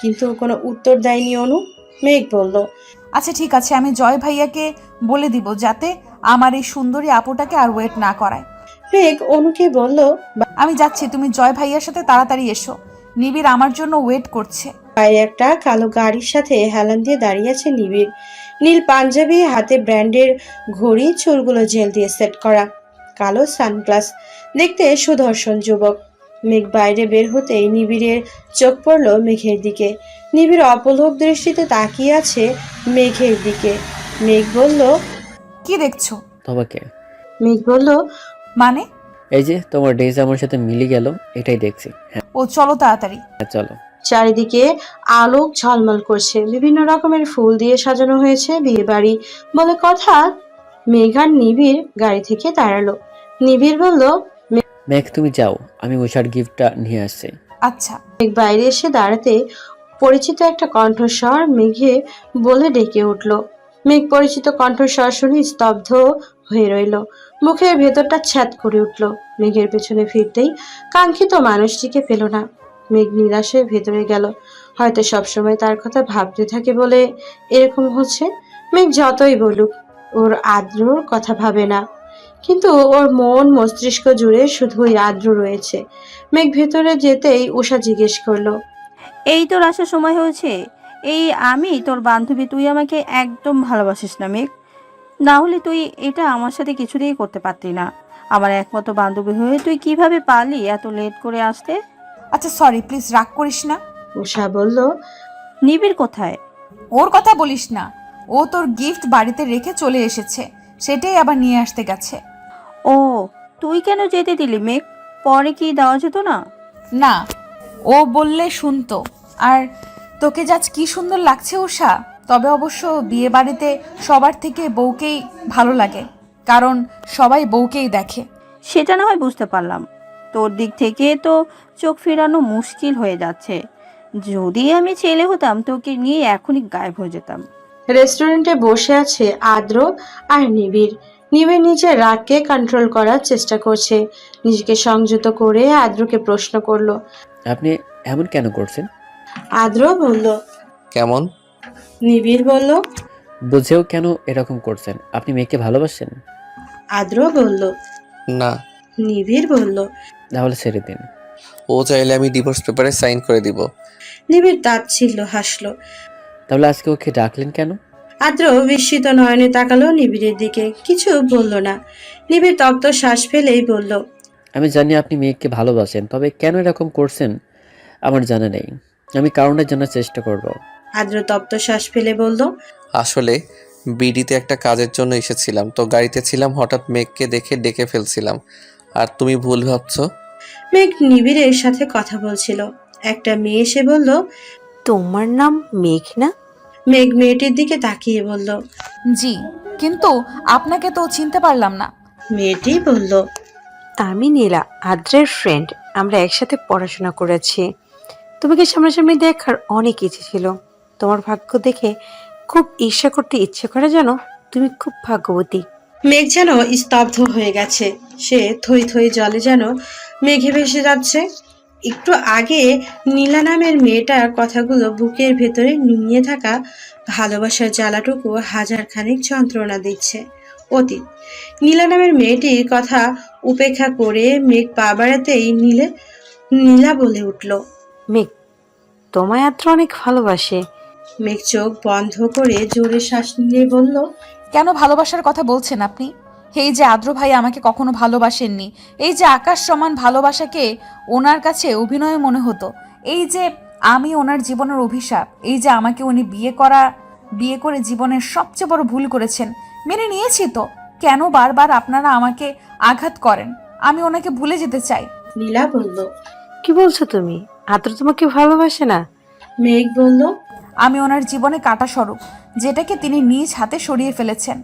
[SPEAKER 1] কিন্তু কোনো উত্তর দেয়নি অনু। মেঘ বলল,
[SPEAKER 5] আচ্ছা ঠিক আছে, আমি জয় ভাইয়াকে বলে দিব যাতে আমার এই সুন্দরী আপুটাকে আর ওয়েট না করায়।
[SPEAKER 1] মেঘ অনুকে বলল,
[SPEAKER 5] আমি যাচ্ছি, তুমি জয় ভাইয়ার সাথে তাড়াতাড়ি এসো, নিবিড় আমার জন্য ওয়েট করছে।
[SPEAKER 1] বাইরে একটা কালো গাড়ির সাথে হেলান দিয়ে দাঁড়িয়ে আছে নিবিড়। নীল পাঞ্জাবি, হাতে ব্র্যান্ডের ঘড়ি, চুলগুলো জেল দিয়ে সেট করা, কালো সানগ্লাস, দেখতে সুদর্শন যুবক। মেঘ বাইরে বের হতেই নিবিড়ের চোখ পড়ল মেঘের দিকে। নিবিড় অপলক দৃষ্টিতে তাকিয়ে আছে মেঘের দিকে। মেঘ বলল,
[SPEAKER 5] কি দেখছো?
[SPEAKER 10] তোমাকে।
[SPEAKER 1] মেঘ বলল,
[SPEAKER 5] মানে?
[SPEAKER 10] এই যে তোমার ড্রেস আমার সাথে মিলে গেল, এটাই দেখছি। হ্যাঁ
[SPEAKER 5] ও চলো তাড়াতাড়ি।
[SPEAKER 10] চলো।
[SPEAKER 1] চারিদিকে আলোক ঝলমল করছে, বিভিন্ন রকমের ফুল দিয়ে সাজানো হয়েছে বিয়ে বাড়ি বলে কথা। মেঘ আর নিবিড় গাড়ি থেকে দাঁড়ালো। নিবিড় বলল,
[SPEAKER 10] মেঘ তুমি যাও, আমি উষার গিফটটা নিয়ে আসছি।
[SPEAKER 5] আচ্ছা।
[SPEAKER 1] মেঘ বাইরে এসে দাঁড়াতে পরিচিত একটা কণ্ঠস্বর মেঘে বলে ডেকে উঠল। মেঘ পরিচিত কণ্ঠস্বর শুনে স্তব্ধ হয়ে রইল। মুখের ভেতরটা ছ্যাদ করে উঠল। মেঘের পেছনে ফিরতেই কাঙ্ক্ষিত মানুষটিকে পেল না। মেঘ নিরাশ হয়ে ভেতরে গেল। হয়তো সবসময় তার কথা ভাবতে থাকে বলে এরকম হচ্ছে। মেঘ যতই বলুক, ওর আদ্রর কথা ভাবে না, কিন্তু ওর মন মস্তিষ্ক জুড়ে শুধুই আদ্র রয়েছে। মেঘ ভেতরে যেতেই উষা জিজ্ঞেস করলো,
[SPEAKER 7] এই তোর আসার সময় হয়েছে? এই আমি তোর বান্ধবী, তুই আমাকে একদম ভালোবাসিস না মেঘ? না হলে তুই এটা আমার সাথে কিছুতেই করতে পারতি না। আমার একমাত্র বান্ধবী হয়ে তুই কিভাবে পারলি এত লেট করে আসতে?
[SPEAKER 5] আচ্ছা সরি, প্লিজ রাগ করিস না।
[SPEAKER 1] উষা বলল,
[SPEAKER 7] নিবিড় কোথায়?
[SPEAKER 5] ওর কথা বলিস না, ও তোর গিফট বাড়িতে রেখে চলে এসেছে, সেটাই আবার নিয়ে আসতে গেছে।
[SPEAKER 7] ও, তুই কেন যেতে দিলি মেঘ? পরে কি দেওয়া যেত না?
[SPEAKER 5] না, ও বললে শুনতো। আর তোকে যাচ কি সুন্দর লাগছে উষা। তবে অবশ্য বিয়ে বাড়িতে সবার থেকে বউকেই ভালো লাগে, কারণ সবাই বউকেই দেখে।
[SPEAKER 7] সেটা না হয় বুঝতে পারলাম, তোর দিক থেকে তো চোখ ফেরানো মুশকিল হয়ে যাচ্ছে। যদি আমি ছেলে হতাম তোকে নিয়ে এখনই গায়েব হয়ে যেতাম।
[SPEAKER 1] রেস্টুরেন্টে বসে আছে আদ্র আর নিবিড়। নিবিড় নিজের রাগকে কন্ট্রোল করার চেষ্টা করছে। নিজেকে সংযত করে আদ্রকে প্রশ্ন করলো,
[SPEAKER 10] আপনি এমন কেন করছেন?
[SPEAKER 1] আদ্র বলল,
[SPEAKER 2] কেমন?
[SPEAKER 1] নিবিড় বলল,
[SPEAKER 10] বুঝেও কেন এরকম করছেন? আপনি মেয়েকে ভালোবাসেন?
[SPEAKER 1] আদ্র বলল,
[SPEAKER 2] না।
[SPEAKER 1] নিবিড় বলল,
[SPEAKER 10] তাহলে ছেড়ে দিন।
[SPEAKER 2] ও চাইলে আমি ডিভোর্স পেপারে সাইন করে দিব।
[SPEAKER 1] নিবিড় তাচ্ছিল্য হাসলো।
[SPEAKER 10] তাহলে আজকে ওকে ডাকলেন কেন?
[SPEAKER 1] আদ্র বিস্মিত নয়নে তাকালো নিবিড়ের দিকে, কিছু বলল না। নিবিড় তপ্ত শ্বাস ফেলেই বলল,
[SPEAKER 10] আমি জানি আপনি মেয়েকে ভালোবাসেন, তবে কেন এরকম করছেন আমার জানা নেই। আমি কারণটা জানার চেষ্টা করব।
[SPEAKER 1] আদ্র তপ্ত শ্বাস ফেলে বলল,
[SPEAKER 2] আসলে বিডিতে একটা কাজের জন্য এসেছিলাম, তো গাড়িতে ছিলাম, হঠাৎ মেঘকে দেখে ডেকে ফেলছিলাম। আর তুমি ভুল ভাবছো।
[SPEAKER 1] মেঘ নিবিড়ের সাথে কথা বলছিল। একটা মেয়ে এসে বলল,
[SPEAKER 16] তোমার নাম মেঘ না?
[SPEAKER 1] মেঘ মেয়েটির দিকে তাকিয়ে বলল,
[SPEAKER 5] জি, কিন্তু আপনাকে তো চিনতে পারলাম না।
[SPEAKER 1] মেয়েটি বলল,
[SPEAKER 16] আমি নীলা, আদ্রের ফ্রেন্ড। আমরা একসাথে পড়াশোনা করেছি। তোমাকে সামনাসামনি দেখার অনেক ইচ্ছে ছিল। তোমার ভাগ্য দেখে খুব ঈর্ষা করতে ইচ্ছে করে, জানো? তুমি খুব ভাগ্যবতী।
[SPEAKER 1] মেঘ যেন স্তব্ধ হয়ে গেছে। সে থই থই জলে যেন মেঘে ভেসে যাচ্ছে। একটু আগে নীলা নামের মেয়েটার কথাগুলো বুকের ভেতরে নুয়ে থাকা ভালোবাসার জ্বালাটুকু হাজার খানিক যন্ত্রণা দিচ্ছে। অতীত। নীলা নামের মেয়েটির কথা উপেক্ষা করে মেঘ পা বাড়াতেই নীলা বলে উঠল,
[SPEAKER 16] মেঘ, তোমায় আদ্র অনেক ভালোবাসে।
[SPEAKER 1] মেঘ চোখ বন্ধ করে জোরে শ্বাস নিয়ে বলল,
[SPEAKER 5] কেন ভালোবাসার কথা বলছেন আপনি? এই যে আদ্র ভাই আমাকে কখনো ভালোবাসেননি, এই যে আকাশ সমান ভালোবাসাকে ওনার কাছে অভিনয় মনে হতো, এই যে আমি ওনার জীবনের অভিশাপ, এই যে আমাকে উনি বিয়ে করে জীবনের সবচেয়ে বড় ভুল করেছেন, মেনে নিয়েছি তো। কেন বারবার আপনারা আমাকে আঘাত করেন? আমি ওনাকে ভুলে যেতে চাই।
[SPEAKER 1] নীলা বলল,
[SPEAKER 16] কি বলছো তুমি? আদ্র তোমাকে ভালোবাসে না?
[SPEAKER 1] মেঘ বলল,
[SPEAKER 5] আমি ওনার জীবনে কাটা স্বরূপ, যেটাকে তিনি নিজ হাতে সরিয়ে ফেলেছেন।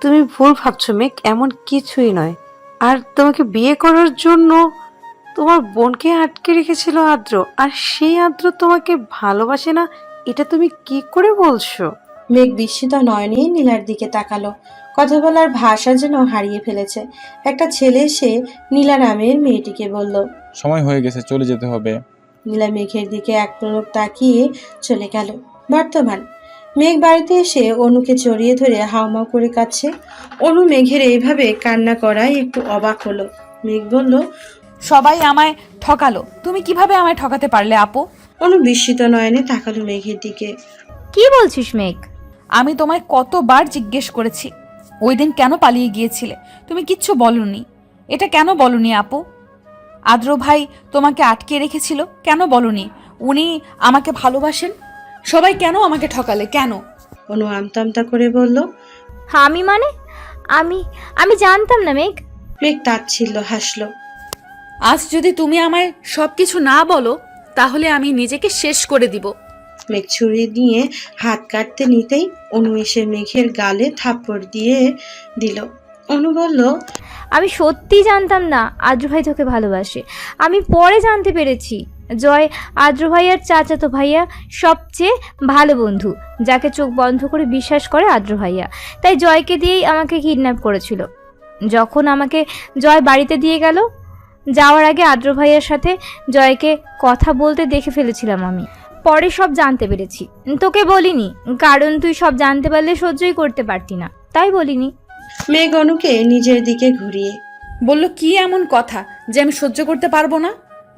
[SPEAKER 16] তুমি ভুল ভাবছো মেঘ, এমন কিছুই নয়। আর তোমাকে বিয়ে করার জন্য তোমার বোনকে আটকে রেখেছিল আদ্র, আর সেই আদ্র তোমাকে ভালোবাসে না, এটা তুমি কি করে বলছো?
[SPEAKER 1] মেঘ বিস্মিত নয়নে নীলার দিকে তাকালো। কথা বলার ভাষা যেন হারিয়ে ফেলেছে। একটা ছেলে এসে নীলা নামের মেয়েটিকে বলল,
[SPEAKER 11] সময় হয়ে গেছে, চলে যেতে হবে।
[SPEAKER 1] নীলা মেঘের দিকে এক পলক তাকিয়ে চলে গেল। বর্তমান। মেঘ বাড়িতে এসে অনুকে জড়িয়ে ধরে হাউমাউ করে কাঁদছে। অনু মেঘের এইভাবে কান্না করায় একটু অবাক হলো। মেঘ বলল,
[SPEAKER 5] সবাই আমায় ঠকালো, তুমি কিভাবে আমায় ঠকাতে পারলে আপু?
[SPEAKER 1] অনু বিস্মিত নয়নে তাকালো মেঘের দিকে।
[SPEAKER 4] কি বলছিস মেঘ?
[SPEAKER 5] আমি তোমায় কতবার জিজ্ঞেস করেছি ওই দিন কেন পালিয়ে গিয়েছিলে, তুমি কিচ্ছু বলনি। এটা কেন বলনি আপু? আদ্র ভাই তোমাকে আটকে রেখেছিল, কেন বলনি? উনি আমাকে ভালোবাসেন, সবাই কেন আমাকে ঠকালে, কেন?
[SPEAKER 1] অনু আমতা আমতা করে বলল,
[SPEAKER 4] আমি মানে আমি জানতাম না মেঘ।
[SPEAKER 1] মেঘ তাচ্ছিল্য হাসলো।
[SPEAKER 5] আজ যদি তুমি আমায় সবকিছু না বলো, তাহলে আমি নিজেকে শেষ করে দিব।
[SPEAKER 1] মেঘ ছুরি নিয়ে হাত কাটতে নিতেই অনু এসে মেঘের গালে থাপ্পড় দিয়ে দিল। অনু বলল,
[SPEAKER 4] আমি সত্যি জানতাম না আদ্র ভাই তোকে ভালোবাসে। আমি পরে জানতে পেরেছি জয় আদ্র ভাইয়ার চাচাতো ভাইয়া, সবচেয়ে ভালো বন্ধু, যাকে চোখ বন্ধ করে বিশ্বাস করে আদ্র ভাইয়া। তাই জয়কে দিয়েই আমাকে কিডন্যাপ করেছিল। যখন আমাকে জয় বাড়িতে দিয়ে গেল, যাওয়ার আগে আদ্র ভাইয়ার সাথে জয়কে কথা বলতে দেখে ফেলেছিলাম আমি। পরে সব জানতে পেরেছি, তোকে বলিনি, কারণ তুই সব জানতে পারলে সহ্যই করতে পারতি না, তাই বলিনি।
[SPEAKER 1] মেঘ অনুকে নিজের দিকে ঘুরিয়ে
[SPEAKER 5] বলল, কি এমন কথা যে আমি সহ্য করতে পারবো না?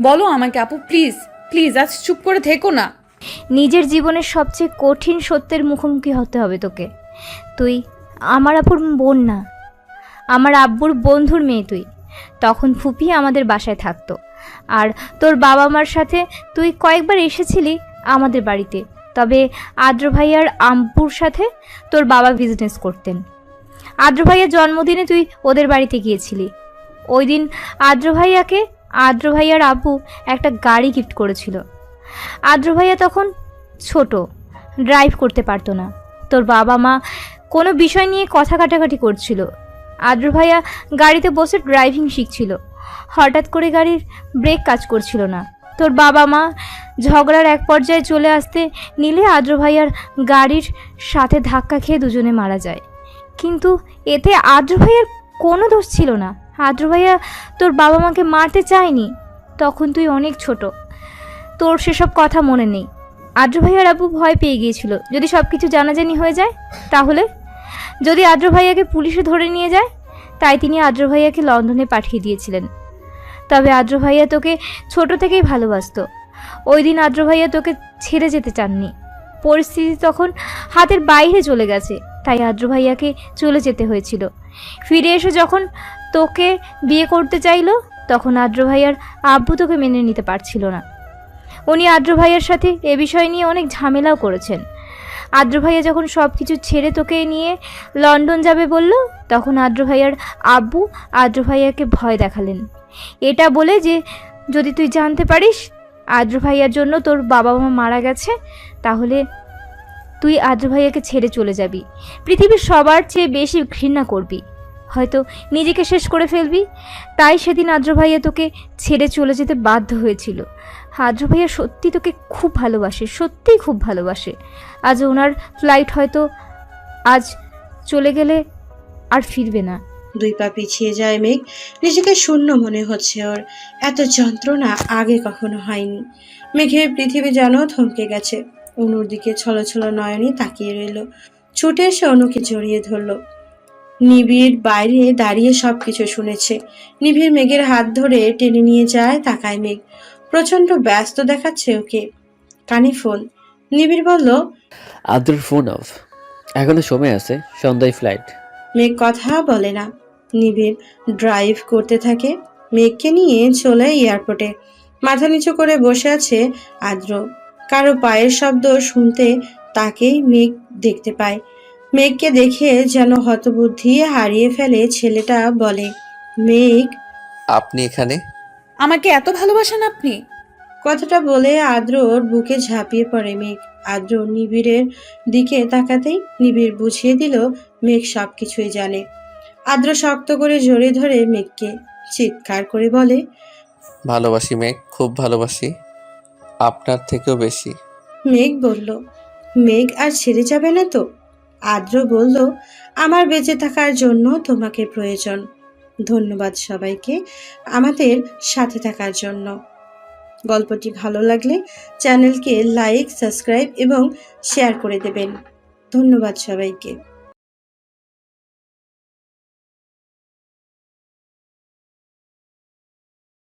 [SPEAKER 5] বলো আমাকে আপু, প্লিজ প্লিজ, আজ চুপ করে থেকো না।
[SPEAKER 4] নিজের জীবনের সবচেয়ে কঠিন সত্যের মুখোমুখি হতে হবে তোকে। তুই আমার আপুর বোন না, আমার আব্বুর বন্ধুর মেয়ে তুই। তখন ফুপি আমাদের বাসায় থাকতো, আর তোর বাবা মার সাথে তুই কয়েকবার এসেছিলি আমাদের বাড়িতে। তবে আদ্র ভাইয়ার আম্পুর সাথে তোর বাবা বিজনেস করতেন। আদ্র ভাইয়ার জন্মদিনে তুই ওদের বাড়িতে গিয়েছিলি। ওই দিন আদ্র ভাইয়ার আব্বু একটা গাড়ি গিফট করেছিল। আদ্র ভাইয়া তখন ছোট, ড্রাইভ করতে পারতো না। তোর বাবা মা কোনো বিষয় নিয়ে কথা কাটাকাটি করছিল। আদ্র ভাইয়া গাড়িতে বসে ড্রাইভিং শিখছিল। হঠাৎ করে গাড়ির ব্রেক কাজ করছিল না। তোর বাবা মা ঝগড়ার এক পর্যায়ে চলে আসতে নিলে আদ্র ভাইয়ার গাড়ির সাথে ধাক্কা খেয়ে দুজনে মারা যায়। কিন্তু এতে আদ্র ভাইয়ার কোনো দোষ ছিল না। আদ্র ভাইয়া তোর বাবা মাকে মারতে চায়নি, তখন তুই অনেক ছোট, তোর সেসব কথা মনে নেই। আদ্র ভাইয়ার আব্বু ভয় পেয়ে গিয়েছিল যদি সব কিছু জানাজানি হয়ে যায়, তাহলে যদি আদ্র ভাইয়াকে পুলিশে ধরে নিয়ে যায়, তাই তিনি আদ্র ভাইয়াকে লন্ডনে পাঠিয়ে দিয়েছিলেন। তবে আদ্র ভাইয়া তোকে ছোট থেকেই ভালোবাসতো। ওই দিন আদ্র ভাইয়া তোকে ছেড়ে যেতে চাননি, পরিস্থিতি তখন হাতের বাইরে চলে গেছে, তাই আদ্র ভাইয়াকে চলে যেতে হয়েছিল। ফিরে এসে যখন তোকে বিয়ে করতে চাইলো, তখন আদ্র ভাইয়ার আব্বু তোকে মেনে নিতে পারছিল না। উনি আদ্র ভাইয়ার সাথে এ বিষয় নিয়ে অনেক ঝামেলাও করেছেন। আদ্র ভাইয়া যখন সব কিছু ছেড়ে তোকে নিয়ে লন্ডন যাবে বলল, তখন আদ্র ভাইয়ার আব্বু আদ্র ভাইয়াকে ভয় দেখালেন, এটা বলে যে যদি তুই জানতে পারিস আদ্র ভাইয়ার জন্য তোর বাবা মা মারা গেছে, তাহলে তুই আদ্র ভাইয়াকে ছেড়ে চলে যাবি, পৃথিবীর সবার চেয়ে বেশি ঘৃণা করবি, হয়তো নিজেকে শেষ করে ফেলবি। তাই সেদিন আদ্র ভাইয়া তোকে ছেড়ে চলে যেতে বাধ্য হয়েছিল। আদ্র ভাইয়া সত্যি তোকে খুব ভালোবাসে, সত্যিই খুব ভালোবাসে। আজ ওনার ফ্লাইট, হয়তো আজ চলে গেলে আর ফিরবে না।
[SPEAKER 1] 2 পা পিছিয়ে যায় মেঘ। নিজেকে শূন্য মনে হচ্ছে ওর। এত যন্ত্রণা আগে কখনো হয়নি। মেঘের পৃথিবী যেন থমকে গেছে। অনুর দিকে ছলছল নয়নে তাকিয়ে রইল। ছুটে এসে অনুকে জড়িয়ে ধরল। নিবিড় বাইরে দাঁড়িয়ে সবকিছু শুনেছে। নিবিড় মেঘের হাত ধরে টেনে নিয়ে যায়। তাকায় মেঘ, প্রচন্ড ব্যস্ত দেখাচ্ছে ওকে। কানে ফোন। নিবিড় বলল,
[SPEAKER 10] আদ্রর ফোন অফ, এখনো সময় আছে, সন্ধ্যায় ফ্লাইট।
[SPEAKER 1] মেঘ কথা বলে না। নিবিড় ড্রাইভ করতে থাকে। মেঘকে নিয়ে চলে এয়ারপোর্টে। মাথা নিচু করে বসে আছে আদ্র। কারো পায়ের শব্দ শুনতে তাকেই মেঘ দেখতে পায়। মেঘকে দেখে যেন হতবুদ্ধি হারিয়ে ফেলে ছেলেটা। বলে, মেঘ,
[SPEAKER 2] আপনি এখানে?
[SPEAKER 5] আমাকে এত ভালোবাসেন আপনি?
[SPEAKER 1] কথাটা বলে আদ্রর বুকে ঝাঁপিয়ে পড়ে মেঘ। আদ্র নিবিড়ের দিকে তাকাতেই নিবিড় বুঝিয়ে দিল মেঘ সব কিছুই জানে। আদ্র শক্ত করে জড়িয়ে ধরে মেঘকে, চিৎকার করে বলে,
[SPEAKER 2] ভালোবাসি মেঘ, খুব ভালোবাসি, আপনার থেকেও বেশি।
[SPEAKER 1] মেঘ বলল, মেঘ আর ছেড়ে যাবে না তো? আদ্র বলল, আমার বেঁচে থাকার জন্য তোমাকে প্রয়োজন। ধন্যবাদ সবাইকে আমাদের সাথে থাকার জন্য। গল্পটি ভালো লাগলে চ্যানেলকে লাইক, সাবস্ক্রাইব এবং শেয়ার করে দেবেন। ধন্যবাদ সবাইকে।